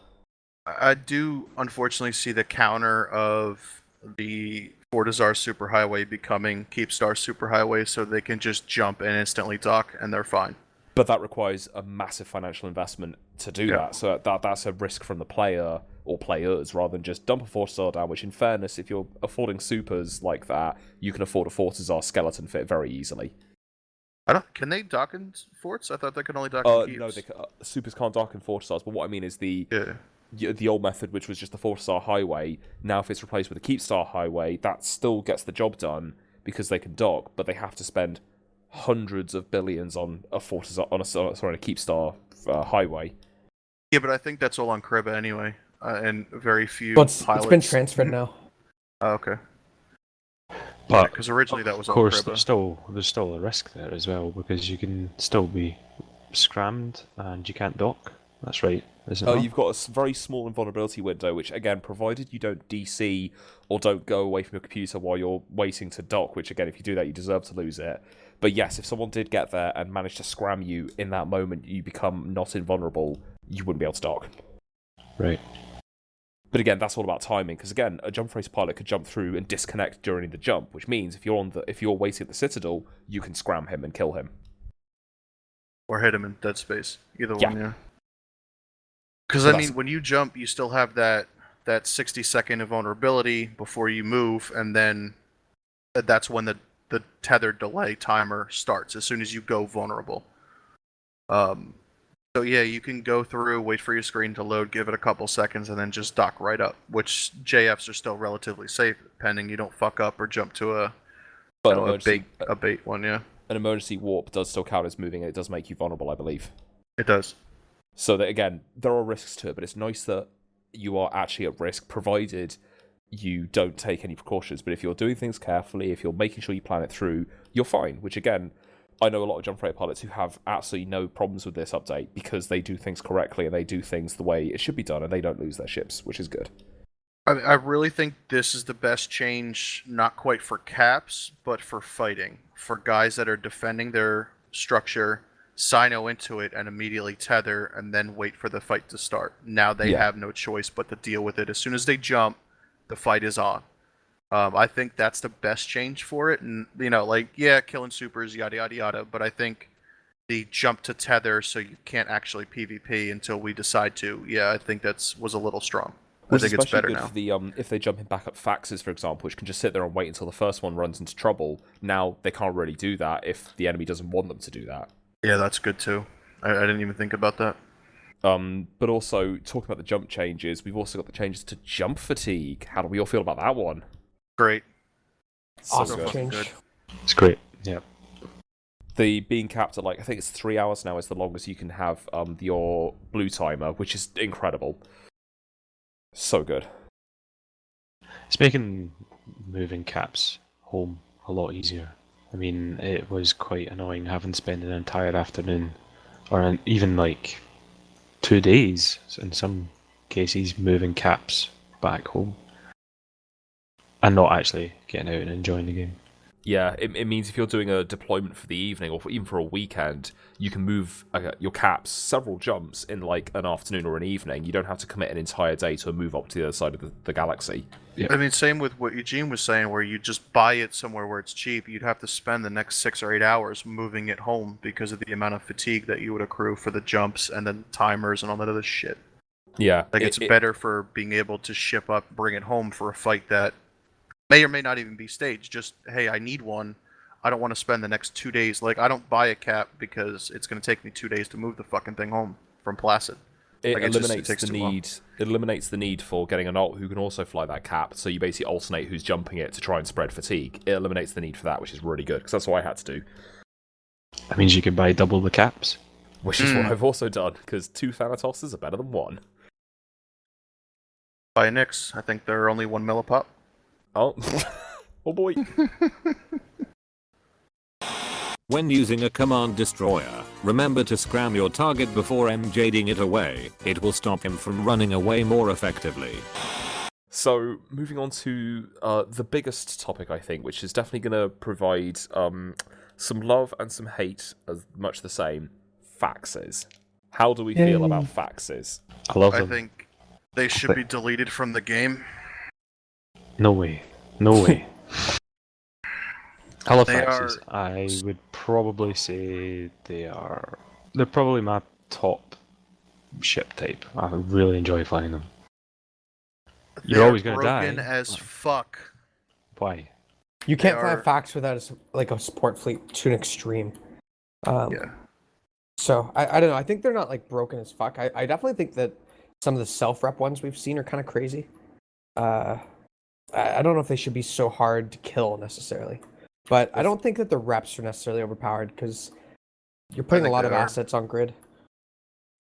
I do unfortunately see the counter of the Fortizar Superhighway becoming Keepstar Superhighway, so they can just jump and instantly dock and they're fine. But that requires a massive financial investment to do that, so that's a risk from the player, or players, rather than just dump a Fortizar down, which in fairness, if you're affording supers like that, you can afford a Fortizar skeleton fit very easily. Can they dock in forts? I thought they could only dock in keeps. No, supers can't dock in Fortizars, but what I mean is the old method, which was just the Fortizar highway. Now if it's replaced with a Keepstar highway, that still gets the job done, because they can dock, but they have to spend hundreds of billions on a Fortizar, on a Keepstar highway. Yeah, but I think that's all on Kriba anyway, and very few pilots. It's been transferred now. Oh, okay. But because originally that was of course, on Kriba. there's still a risk there as well, because you can still be scrammed and you can't dock. That's right, isn't it? You've got a very small invulnerability window, which again, provided you don't DC or don't go away from your computer while you're waiting to dock, which again, if you do that, you deserve to lose it. But yes, if someone did get there and managed to scram you in that moment, you become not invulnerable, you wouldn't be able to dock. Right. But again, that's all about timing, because again, a jump race pilot could jump through and disconnect during the jump, which means if you're waiting at the Citadel, you can scram him and kill him. Or hit him in dead space. Either one, yeah. Because, I mean, when you jump, you still have that 60-second invulnerability before you move, and then that's when the tethered delay timer starts, as soon as you go vulnerable. So yeah, you can go through, wait for your screen to load, give it a couple seconds, and then just dock right up, which JFs are still relatively safe, pending you don't fuck up or jump to a bait one, yeah. An emergency warp does still count as moving, and it does make you vulnerable, I believe. It does. So that, again, there are risks to it, but it's nice that you are actually at risk, provided you don't take any precautions. But if you're doing things carefully, if you're making sure you plan it through, you're fine. Which, again, I know a lot of jump freight pilots who have absolutely no problems with this update, because they do things correctly and they do things the way it should be done, and they don't lose their ships, which is good. I really think this is the best change, not quite for caps, but for fighting. For guys that are defending their structure, sino into it and immediately tether, and then wait for the fight to start. Now they have no choice but to deal with it. As soon as they jump, the fight is on. I think that's the best change for it. And, you know, like, yeah, killing supers, yada, yada, yada. But I think the jump to tether so you can't actually PvP until we decide to, I think was a little strong. I think it's better now. If they jump in backup FAXes, for example, which can just sit there and wait until the first one runs into trouble, now they can't really do that if the enemy doesn't want them to do that. Yeah, that's good too. I didn't even think about that. But also, talking about the jump changes, we've also got the changes to jump fatigue. How do we all feel about that one? Great. Awesome change. Good. It's great, yeah. The being capped at, I think it's 3 hours now is the longest you can have your blue timer, which is incredible. So good. It's making moving caps home a lot easier. I mean, it was quite annoying having to spend an entire afternoon or even like 2 days in some cases, moving caps back home and not actually getting out and enjoying the game. Yeah, it means if you're doing a deployment for the evening or even for a weekend, you can move your caps several jumps in like an afternoon or an evening. You don't have to commit an entire day to a move up to the other side of the galaxy. Yeah. I mean, same with what Eugene was saying, where you just buy it somewhere where it's cheap. You'd have to spend the next 6 or 8 hours moving it home because of the amount of fatigue that you would accrue for the jumps and then timers and all that other shit. Yeah. Like, it's better for being able to ship up, bring it home for a fight that may or may not even be staged. Just, hey, I need one. I don't want to spend the next 2 days. Like, I don't buy a cap because it's going to take me 2 days to move the fucking thing home from Placid. It Like, eliminates takes the too long. need. It eliminates the need for getting an alt who can also fly that cap. So you basically alternate who's jumping it to try and spread fatigue. It eliminates the need for that, which is really good because that's what I had to do. That means you can buy double the caps. Which is what I've also done because 2 Thanatoses are better than 1. Buy Nix. I think they're only 1 mil a pop. Oh, oh boy. When using a command destroyer, remember to scram your target before MJDing it away. It will stop him from running away more effectively. So, moving on to the biggest topic, I think, which is definitely going to provide some love and some hate, as much the same. FAXes. How do we feel about FAXes? I love them. I think they should be deleted from the game. No way. No way. I love They FAXes. I would probably say they're probably my top ship type. I really enjoy flying them. You're always going to die. Broken as fuck. Why? You can't They fly are- FAX without a support fleet to an extreme. Yeah. So I don't know. I think they're not like broken as fuck. I definitely think that some of the self-rep ones we've seen are kind of crazy. I don't know if they should be so hard to kill necessarily, but I don't think that the reps are necessarily overpowered because you're putting a think lot they of are. assets on grid.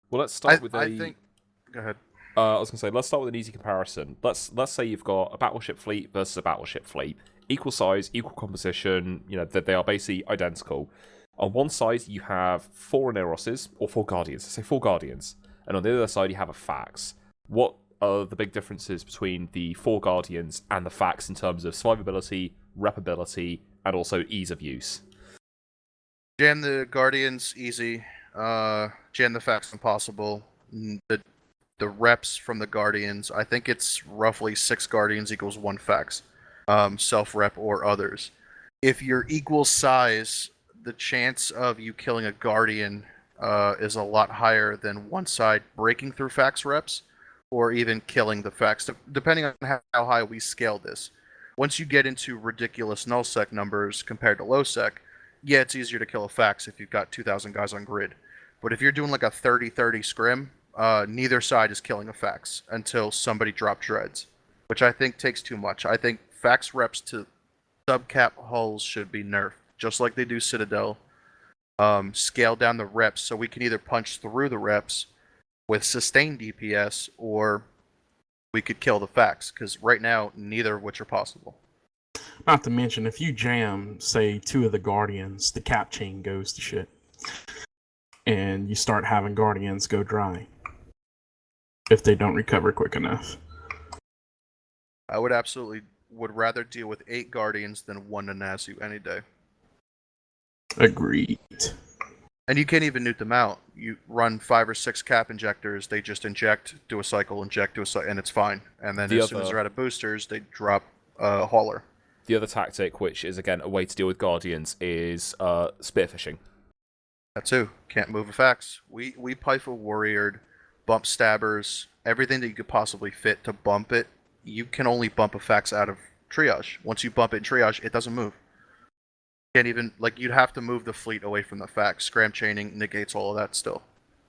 Well, let's start with I think. Go ahead. I was going to say, let's start with an easy comparison. Let's say you've got a battleship fleet versus a battleship fleet. Equal size, equal composition, that they are basically identical. On one side, you have 4 Aneroses, or 4 Guardians. Say 4 Guardians. And on the other side, you have a FAX. What are the big differences between the 4 Guardians and the FAX in terms of survivability, repability, and also ease of use? Jam the Guardians, easy. Jam the Fax, impossible. The reps from the Guardians, I think it's roughly 6 Guardians equals 1 Fax. Self-rep or others. If you're equal size, the chance of you killing a Guardian is a lot higher than one side breaking through Fax reps or even killing the Fax, depending on how high we scale this. Once you get into ridiculous nullsec numbers compared to lowsec, yeah, it's easier to kill a Fax if you've got 2,000 guys on grid. But if you're doing like a 30-30 scrim, neither side is killing a Fax until somebody drops dreads, which I think takes too much. I think Fax reps to subcap hulls should be nerfed, just like they do Citadel. Scale down the reps so we can either punch through the reps with sustained DPS, or we could kill the Fax, because right now, neither of which are possible. Not to mention, if you jam, say, 2 of the Guardians, the cap chain goes to shit. And you start having Guardians go dry. If they don't recover quick enough. I would rather deal with 8 Guardians than 1 Nanasu any day. Agreed. And you can't even nuke them out. You run 5 or 6 cap injectors, they just inject, do a cycle, inject, do a cycle, and it's fine. And then as soon as they're out of boosters, they drop hauler. The other tactic, which is again a way to deal with Guardians, is spearfishing. That too. Can't move a Fax. We Python warriored, bump stabbers, everything that you could possibly fit to bump it. You can only bump a Fax out of triage. Once you bump it in triage, it doesn't move. Can't even, you'd have to move the fleet away from the Fax. Scram chaining negates all of that still.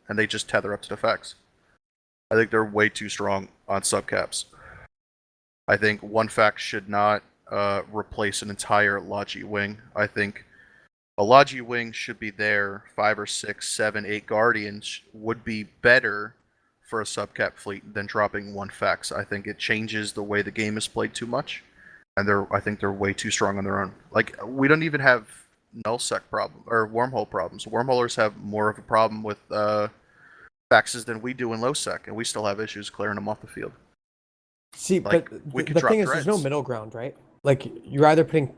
And they just tether up to the Fax. I think they're way too strong on subcaps. I think 1 Fax should not replace an entire Logi wing. I think a Logi wing should be there. 5 or 6, 7, 8 Guardians would be better for a subcap fleet than dropping 1 Fax. I think it changes the way the game is played too much. And I think they're way too strong on their own. We don't even have nullsec problem or wormhole problems. Wormholers have more of a problem with FAXes than we do in lowsec, and we still have issues clearing them off the field. See, Like, but we could the drop thing is, there's no dreads. middle ground, right? Like, you're either putting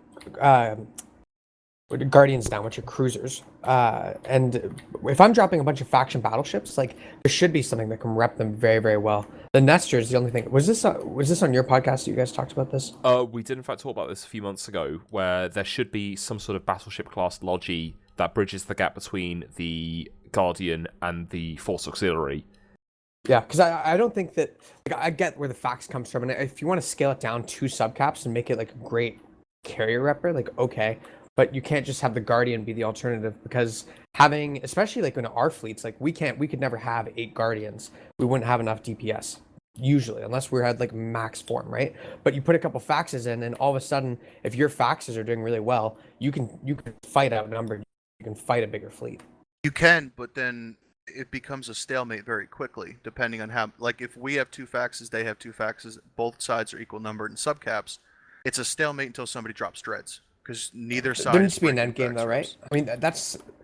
Guardians down, which are cruisers, and if I'm dropping a bunch of faction battleships, like, there should be something that can rep them very, very well. The Nestor is the only thing. Was this on your podcast that you guys talked about this? We did in fact talk about this a few months ago, where there should be some sort of battleship class logi that bridges the gap between the Guardian and the Force Auxiliary. Yeah, because I don't think that, like, I get where the fax comes from, and if you want to scale it down 2 subcaps and make it like a great carrier repper, like, okay, but you can't just have the Guardian be the alternative, because having, especially like in our fleets, like we could never have 8 Guardians. We wouldn't have enough DPS usually, unless we had like max form, right? But you put a couple faxes in, and all of a sudden, if your faxes are doing really well, you can fight outnumbered. You can fight a bigger fleet. You can, but then it becomes a stalemate very quickly, depending on how. Like, if we have 2 faxes, they have 2 faxes, both sides are equal numbered in subcaps. It's a stalemate until somebody drops dreads, because neither side. There needs to be an breaking end game, though, right? fax I mean,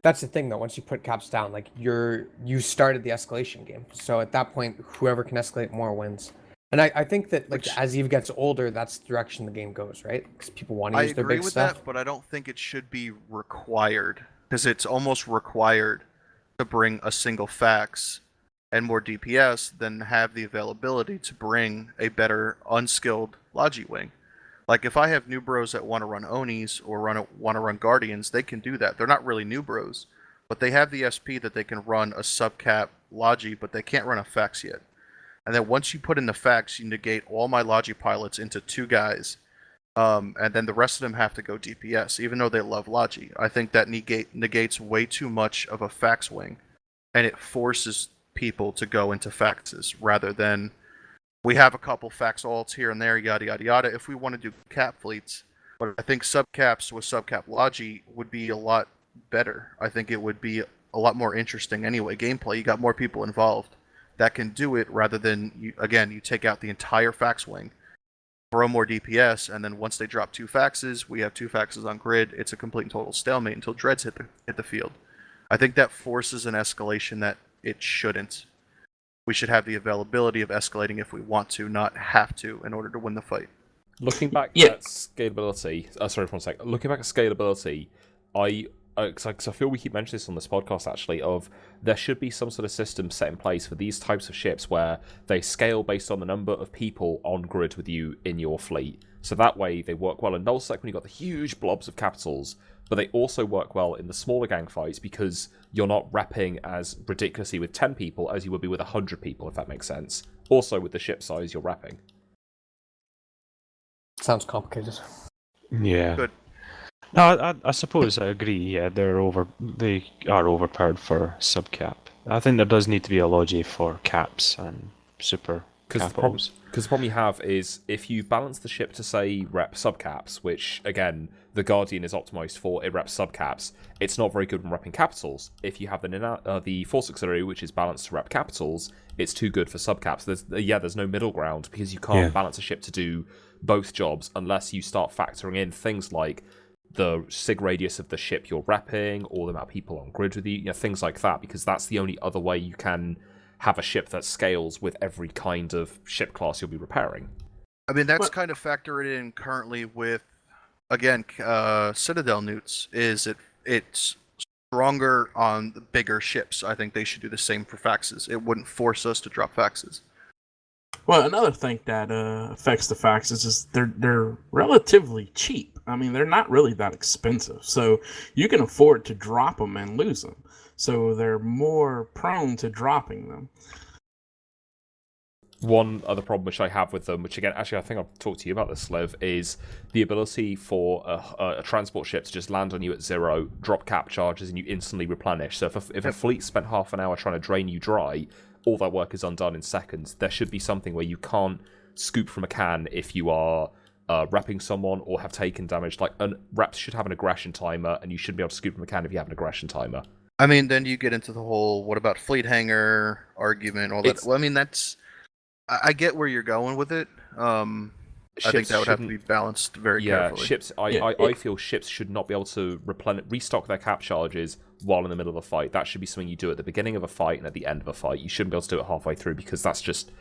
that's the thing, though. Once you put caps down, like, you started the escalation game. So at that point, whoever can escalate more wins. And I think that, like, as Eve gets older, that's the direction the game goes, right? Because people want to use their big stuff. I agree with that, but I don't think it should be required, because it's almost required to bring a single fax and more DPS than have the availability to bring a better unskilled Logi wing. Like, if I have new bros that want to run Onis or want to run Guardians, they can do that. They're not really new bros, but they have the SP that they can run a subcap Logi, but they can't run a fax yet. And then once you put in the fax, you negate all my Logi pilots into 2 guys, and then the rest of them have to go DPS, even though they love Logi. I think that negates way too much of a fax wing, and it forces people to go into faxes rather than we have a couple fax alts here and there, yada yada yada. If we want to do cap fleets, but I think subcaps with subcap Logi would be a lot better. I think it would be a lot more interesting anyway. Gameplay, you got more people involved that can do it rather than you take out the entire fax wing, throw more DPS, and then once they drop 2 faxes, we have 2 faxes on grid. It's a complete and total stalemate until dreads hit the field. I think that forces an escalation that it shouldn't. We should have the availability of escalating if we want to, not have to, in order to win the fight. Looking back at scalability, sorry for one sec. Looking back at scalability, I feel we keep mentioning this on this podcast actually, of there should be some sort of system set in place for these types of ships where they scale based on the number of people on grid with you in your fleet. So that way they work well in nullsec when you've got the huge blobs of capitals, but they also work well in the smaller gang fights because you're not repping as ridiculously with 10 people as you would be with 100 people, if that makes sense. Also with the ship size you're repping. Sounds complicated. Yeah. Good. No, I suppose I agree. Yeah, they are overpowered for subcap. I think there does need to be a logi for caps and super capitals. Because the problem you have is if you balance the ship to, say, rep subcaps, which, again, the Guardian is optimized for, it reps subcaps, it's not very good when repping capitals. If you have the Force Auxiliary, which is balanced to rep capitals, it's too good for subcaps. There's no middle ground, because you can't balance a ship to do both jobs unless you start factoring in things like the sig radius of the ship you're repping, or the amount of people on grid with you, things like that, because that's the only other way you can have a ship that scales with every kind of ship class you'll be repairing. I mean, that's kind of factored in currently with, again, Citadel newts, is it's stronger on the bigger ships. I think they should do the same for faxes. It wouldn't force us to drop faxes. Well, another thing that affects the faxes is they're relatively cheap. I mean, they're not really that expensive, so you can afford to drop them and lose them. So they're more prone to dropping them. One other problem which I have with them, which again, actually I think I've talked to you about this, Slev, is the ability for a transport ship to just land on you at 0, drop cap charges, and you instantly replenish. So if a fleet spent half an hour trying to drain you dry, all that work is undone in seconds. There should be something where you can't scoop from a can if you are repping someone or have taken damage. Like, reps should have an aggression timer, and you shouldn't be able to scoop from a can if you have an aggression timer. I mean, then you get into the whole what about fleet hanger argument, all that. Well, I mean, that's... I get where you're going with it. I think Ships that would have to be shouldn't- balanced very Yeah, carefully. ships. I feel ships should not be able to restock their cap charges while in the middle of a fight. That should be something you do at the beginning of a fight and at the end of a fight. You shouldn't be able to do it halfway through because that's just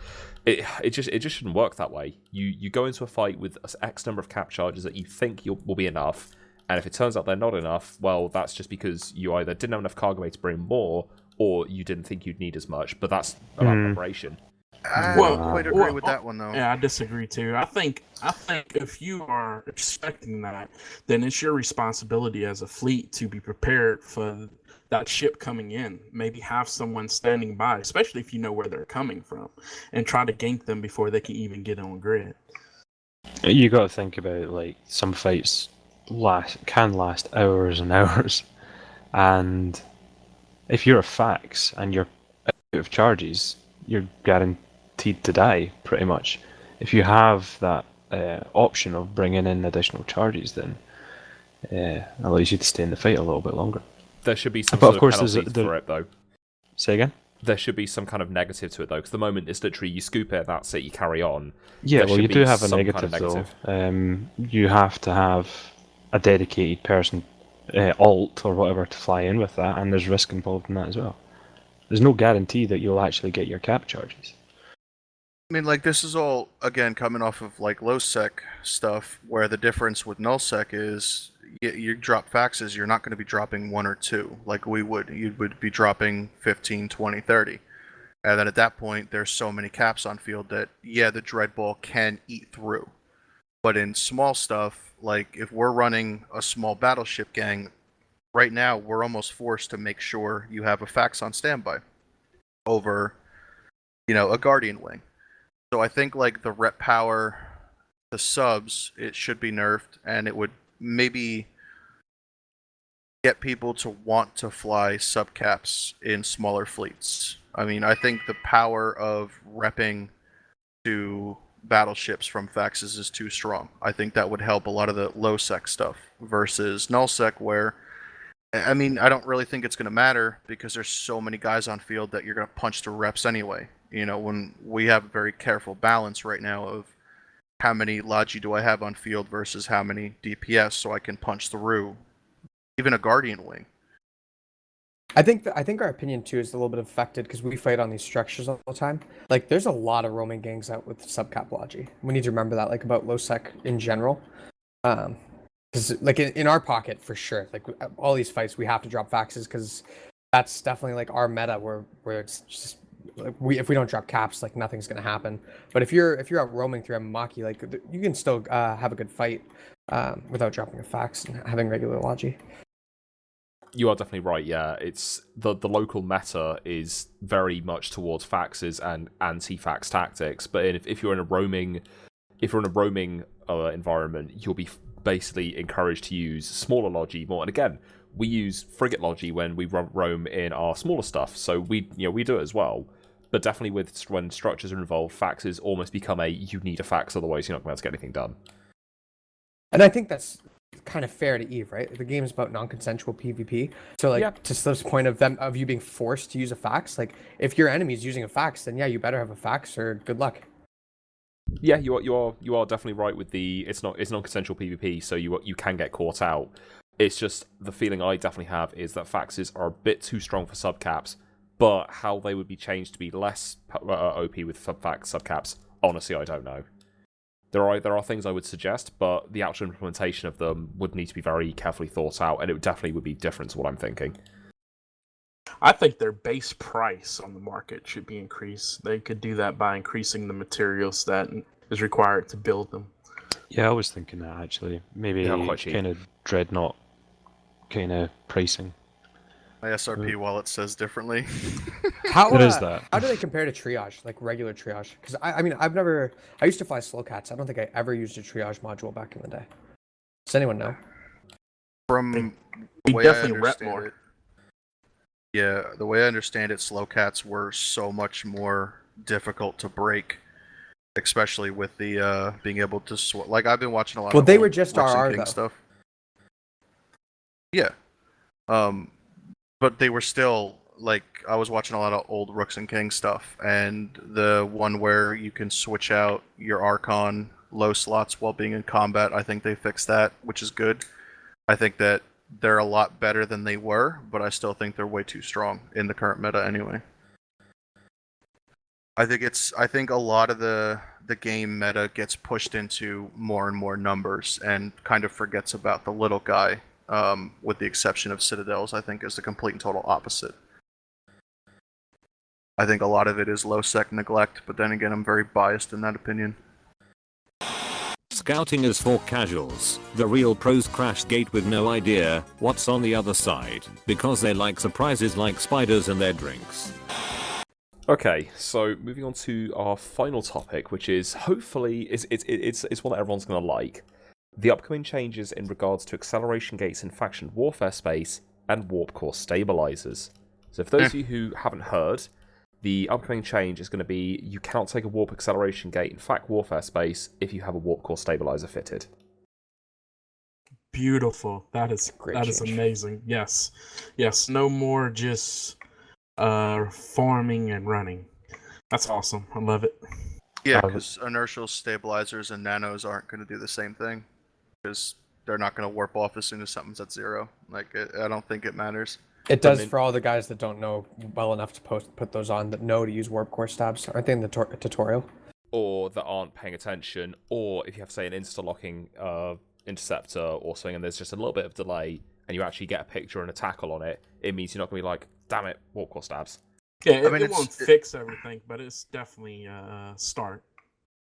it just shouldn't work that way. You go into a fight with X number of cap charges that you think will be enough, and if it turns out they're not enough, well, that's just because you either didn't have enough cargo bay to bring more, or you didn't think you'd need as much. But that's about preparation. I Well, don't quite agree with that one though. Yeah, I disagree too. I think if you are expecting that, then it's your responsibility as a fleet to be prepared for that ship coming in. Maybe have someone standing by, especially if you know where they're coming from, and try to gank them before they can even get on grid. You got to think about like some fights can last hours and hours, and if you're a fax and you're out of charges, you're guaranteed to die pretty much. If you have that option of bringing in additional charges, then allows you to stay in the fight a little bit longer. There should be some But sort of course, penalty for it, though. Say again? There should be some kind of negative to it, though, because the moment it's literally you scoop it, that's it, you carry on. Yeah, There well, should you be do have a some negative, kind of negative. though. You have to have a dedicated person, alt or whatever, to fly in with that, and there's risk involved in that as well. There's no guarantee that you'll actually get your cap charges. I mean, like, this is all, again, coming off of, like, low-sec stuff, where the difference with null-sec is you drop faxes, you're not going to be dropping 1 or 2, like we would. You would be dropping 15, 20, 30. And then at that point, there's so many caps on field that, yeah, the Dreadball can eat through. But in small stuff, like, if we're running a small battleship gang, right now, we're almost forced to make sure you have a fax on standby over, a Guardian wing. So I think like the rep power, the subs, it should be nerfed, and it would maybe get people to want to fly subcaps in smaller fleets. I mean, I think the power of repping to battleships from faxes is too strong. I think that would help a lot of the low sec stuff versus null sec, where I mean, I don't really think it's going to matter because there's so many guys on field that you're going to punch through reps anyway. When we have a very careful balance right now of how many Logi do I have on field versus how many DPS so I can punch through even a Guardian wing. I think our opinion too is a little bit affected because we fight on these structures all the time. Like, there's a lot of roaming gangs out with subcap Logi. We need to remember that, like, about low sec in general. Because like in our pocket for sure, like all these fights we have to drop faxes because that's definitely like our meta where it's just like if we don't drop caps, like nothing's gonna happen. But if you're out roaming through Maki, like you can still have a good fight without dropping a fax and having regular Logi. You are definitely right. Yeah, it's the local meta is very much towards faxes and anti-fax tactics. But if you're in a roaming environment, you'll be basically encouraged to use smaller Logi more. And again, we use frigate Logi when we roam in our smaller stuff, so we do it as well. But definitely when structures are involved, faxes almost become you need a fax, otherwise you're not going to be able to get anything done. And I think that's kind of fair to Eve, right? The game is about non-consensual PvP. So like to this point of you being forced to use a fax, like if your enemy is using a fax, then yeah, you better have a fax or good luck. Yeah, you are definitely right with it's non-consensual PvP, so you can get caught out. It's just the feeling I definitely have is that faxes are a bit too strong for subcaps, but how they would be changed to be less OP with fax subcaps, honestly, I don't know. There are things I would suggest, but the actual implementation of them would need to be very carefully thought out, and it definitely would be different to what I'm thinking. I think their base price on the market should be increased. They could do that by increasing the materials that is required to build them. Yeah, I was thinking that actually. Maybe kind of dreadnought kind of pricing. My SRP wallet says differently. How is that? How do they compare to triage, like regular triage? Because I mean, I used to fly slow cats. I don't think I ever used a triage module back in the day. Does anyone know? From We the way definitely I rep understand more. it, yeah, the way I understand it, slow cats were so much more difficult to break, especially with the being able to like I've been watching a lot. Well, of they old were just Rooks and RR King though. stuff. Yeah, but they were still like I was watching a lot of old Rooks and King stuff, and the one where you can switch out your Archon low slots while being in combat. I think they fixed that, which is good. I think that they're a lot better than they were, but I still think they're way too strong in the current meta anyway. I think a lot of the game meta gets pushed into more and more numbers and kind of forgets about the little guy, with the exception of Citadels. I think is the complete and total opposite. I think a lot of it is low sec neglect, but then again, I'm very biased in that opinion. Scouting is for casuals. The real pros crash gate with no idea what's on the other side, because they like surprises like spiders in their drinks. Okay, so moving on to our final topic, which is hopefully it's one that everyone's going to like. The upcoming changes in regards to acceleration gates in faction warfare space and warp core stabilizers. So for those of you who haven't heard, the upcoming change is going to be you cannot take a warp acceleration gate in fact warfare space if you have a warp core stabilizer fitted. Beautiful. That is amazing. Yes. No more just farming and running. That's awesome. I love it. Yeah, because inertial stabilizers and nanos aren't going to do the same thing, because they're not going to warp off as soon as something's at 0. Like, I don't think it matters. It does for all the guys that don't know well enough to put those on, that know to use warp core stabs. Aren't they in the tutorial? Or that aren't paying attention, or if you have, say, an insta-locking interceptor or something and there's just a little bit of delay and you actually get a picture and a tackle on it, it means you're not going to be like, damn it, warp core stabs. Yeah, it won't fix everything, but it's definitely a start.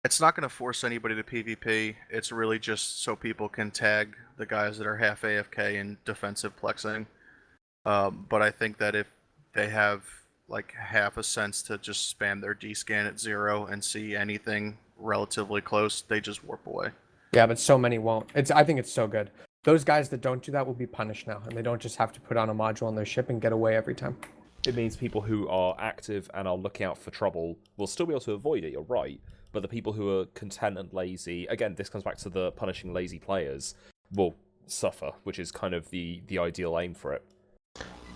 It's not going to force anybody to PvP. It's really just so people can tag the guys that are half AFK and defensive plexing. But I think that if they have like half a sense to just spam their D-scan at 0 and see anything relatively close, they just warp away. Yeah, but so many won't. I think it's so good. Those guys that don't do that will be punished now, and they don't just have to put on a module on their ship and get away every time. It means people who are active and are looking out for trouble will still be able to avoid it, you're right. But the people who are content and lazy, again, this comes back to the punishing lazy players, will suffer, which is kind of the ideal aim for it.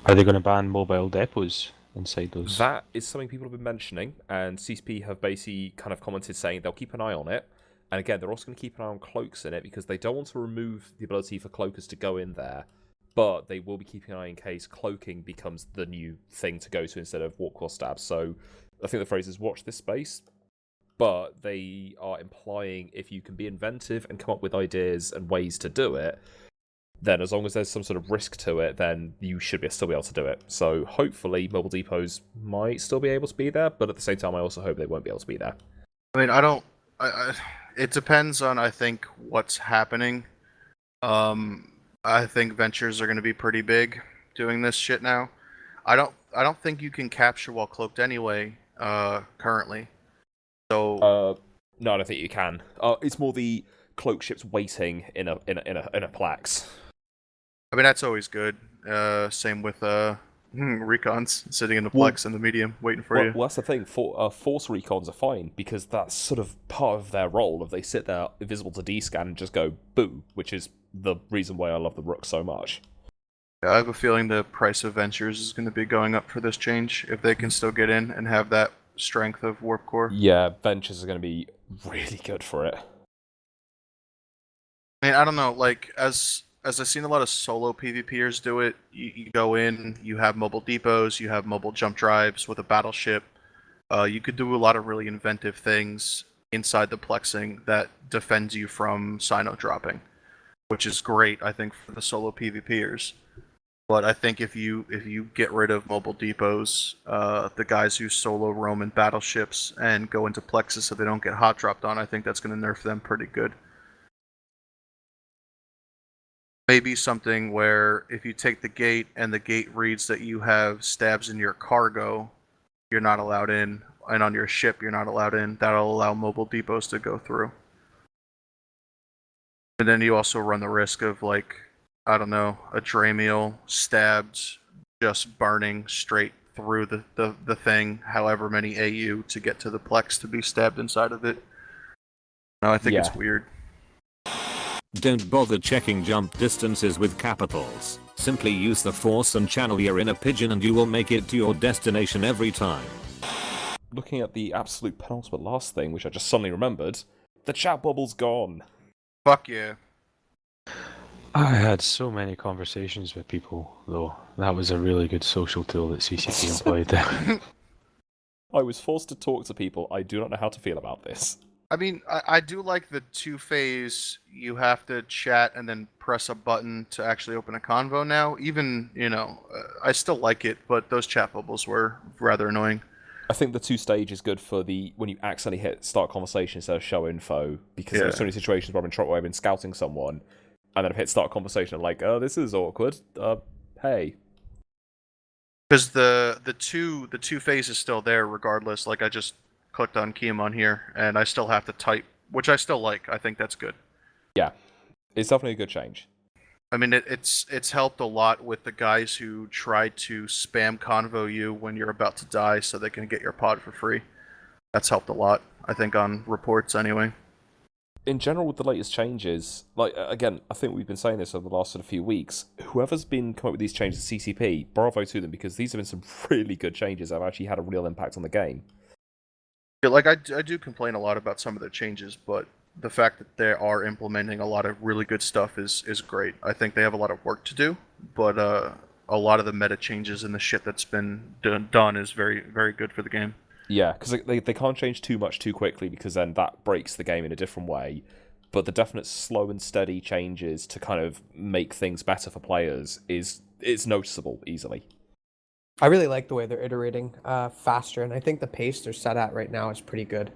Are they going to ban mobile depots inside those? That is something people have been mentioning, and CCP have basically kind of commented saying they'll keep an eye on it. And again, they're also going to keep an eye on cloaks in it, because they don't want to remove the ability for cloakers to go in there, but they will be keeping an eye in case cloaking becomes the new thing to go to instead of warp core stabs. So I think the phrase is watch this space, but they are implying if you can be inventive and come up with ideas and ways to do it, then as long as there's some sort of risk to it, then you should still be able to do it. So hopefully mobile depots might still be able to be there, but at the same time I also hope they won't be able to be there. I mean, it depends on, I think, what's happening. I think ventures are going to be pretty big doing this shit now. I don't think you can capture while cloaked anyway, currently. So no, I don't think you can. It's more the cloak ships waiting in a Plax. I mean, that's always good. Same with recons sitting in the Plex in the medium waiting for you. Well, that's the thing. Force recons are fine because that's sort of part of their role. If they sit there invisible to D-scan and just go boo, which is the reason why I love the Rook so much. Yeah, I have a feeling the price of ventures is going to be going up for this change if they can still get in and have that strength of warp core. Yeah, ventures are going to be really good for it. I mean, I don't know. Like as I've seen a lot of solo PvPers do it, you go in, you have mobile depots, you have mobile jump drives with a battleship. You could do a lot of really inventive things inside the plexing that defends you from Sino dropping, which is great, I think, for the solo PvPers. But I think if you get rid of mobile depots, the guys who solo roam in battleships and go into plexus so they don't get hot dropped on, I think that's going to nerf them pretty good. Maybe something where if you take the gate and the gate reads that you have stabs in your cargo, you're not allowed in, and on your ship you're not allowed in, that'll allow mobile depots to go through. And then you also run the risk of, like, I don't know, a Dramiel stabbed, just burning straight through the thing, however many AU to get to the Plex to be stabbed inside of it. No, I think it's weird. Don't bother checking jump distances with capitals. Simply use the force and channel your inner pigeon and you will make it to your destination every time. Looking at the absolute penultimate last thing, which I just suddenly remembered, The chat bubble's gone. Fuck yeah. I had so many conversations with people, though. That was a really good social tool that CCP employed there. I was forced to talk to people. I do not know how to feel about this. I mean, I do like the two-phase, you have to chat and then press a button to actually open a convo now. Even, I still like it, but those chat bubbles were rather annoying. I think the two-stage is good for when you accidentally hit start conversation instead of show info, because there's so many situations where I've been scouting someone, and then I've hit start conversation, I'm like, oh, this is awkward. Hey. Because the two phase is still there regardless. Like, I just clicked on Keem on here, and I still have to type, which I still like. I think that's good. Yeah, it's definitely a good change. I mean, it's helped a lot with the guys who try to spam convo you when you're about to die so they can get your pod for free. That's helped a lot, I think, on reports anyway. In general, with the latest changes, again, I think we've been saying this over the last few weeks, whoever's been coming up with these changes at CCP, bravo to them, because these have been some really good changes that have actually had a real impact on the game. Yeah, like, I do complain a lot about some of the changes, but the fact that they are implementing a lot of really good stuff is great. I think they have a lot of work to do, but a lot of the meta changes and the shit that's been done is very, very good for the game. Yeah, because they can't change too much too quickly, because then that breaks the game in a different way. But the definite slow and steady changes to kind of make things better for players it's noticeable easily. I really like the way they're iterating faster, and I think the pace they're set at right now is pretty good.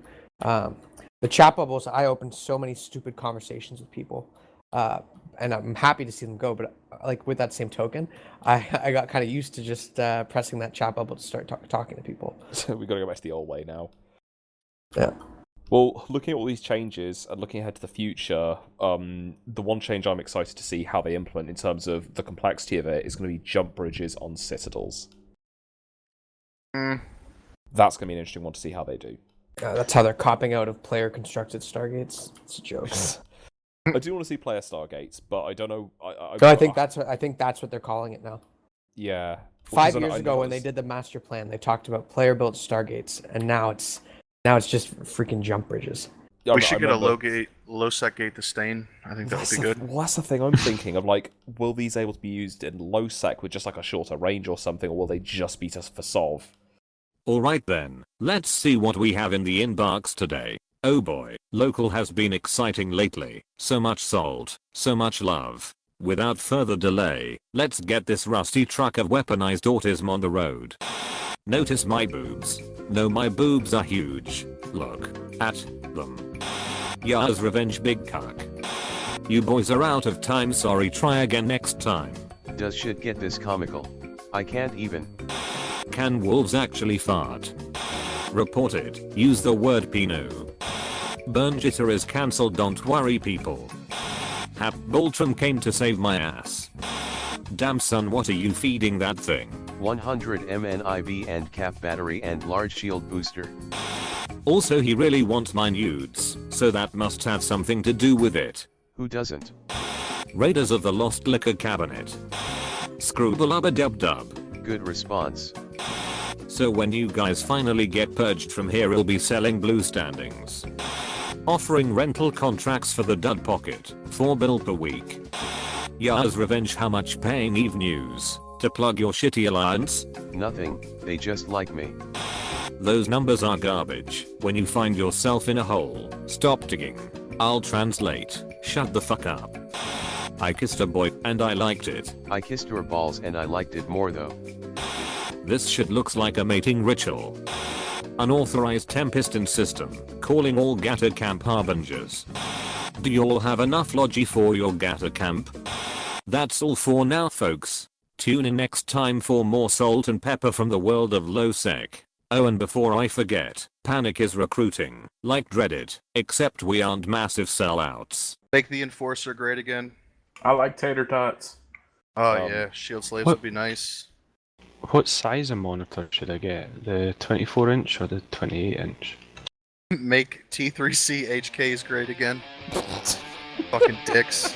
The chat bubbles, I opened so many stupid conversations with people, and I'm happy to see them go, but like with that same token, I got kind of used to just pressing that chat bubble to start talking to people. So we've got to go back to the old way now. Yeah. Well, looking at all these changes and looking ahead to the future, the one change I'm excited to see how they implement in terms of the complexity of it is going to be jump bridges on Citadels. That's going to be an interesting one to see how they do. That's how they're copping out of player-constructed Stargates. It's a joke. I do want to see player Stargates, but I don't know. I think that's what they're calling it now. Yeah. 5 years ago, when they did the master plan, they talked about player-built Stargates, and now it's just freaking jump bridges. We should get a low set gate to stain. I think that would be good. Well, that's the thing I'm thinking of. Like, will these able to be used in low sec with just like a shorter range or something, or will they just be just for solve? Alright then, let's see what we have in the inbox today. Oh boy, local has been exciting lately. So much salt, so much love. Without further delay, let's get this rusty truck of weaponized autism on the road. Notice my boobs. No, my boobs are huge. Look at them. Yaaar's revenge, big cock. You boys are out of time, sorry, try again next time. Does shit get this comical? I can't even. Can wolves actually fart? Reported, use the word Pinot. Burn jitter is cancelled, don't worry people. Hap Boltram came to save my ass. Damn son, what are you feeding that thing? 100 MNIV and cap battery and large shield booster. Also he really wants my nudes, so that must have something to do with it. Who doesn't? Raiders of the Lost Liquor Cabinet. Screw the lubba dub dub. Good response. So when you guys finally get purged from here, we'll be selling blue standings. Offering rental contracts for the dud pocket, 4 bill per week. Yaaar's revenge, how much paying Eve news? To plug your shitty alliance? Nothing, they just like me. Those numbers are garbage. When you find yourself in a hole, stop digging. I'll translate. Shut the fuck up. I kissed a boy and I liked it. I kissed her balls and I liked it more though. This shit looks like a mating ritual. Unauthorized Tempiston system, calling all Gator Camp harbingers. Do you all have enough logi for your Gator Camp? That's all for now, folks. Tune in next time for more salt and pepper from the world of low sec. Oh, and before I forget, Panic is recruiting, like Dreaded, except we aren't massive sellouts. Make the Enforcer great again. I like tater tots. Oh yeah, Shield Slaves would be nice. What size of monitor should I get? The 24-inch or the 28-inch? Make T3C HKs great again. Fucking dicks.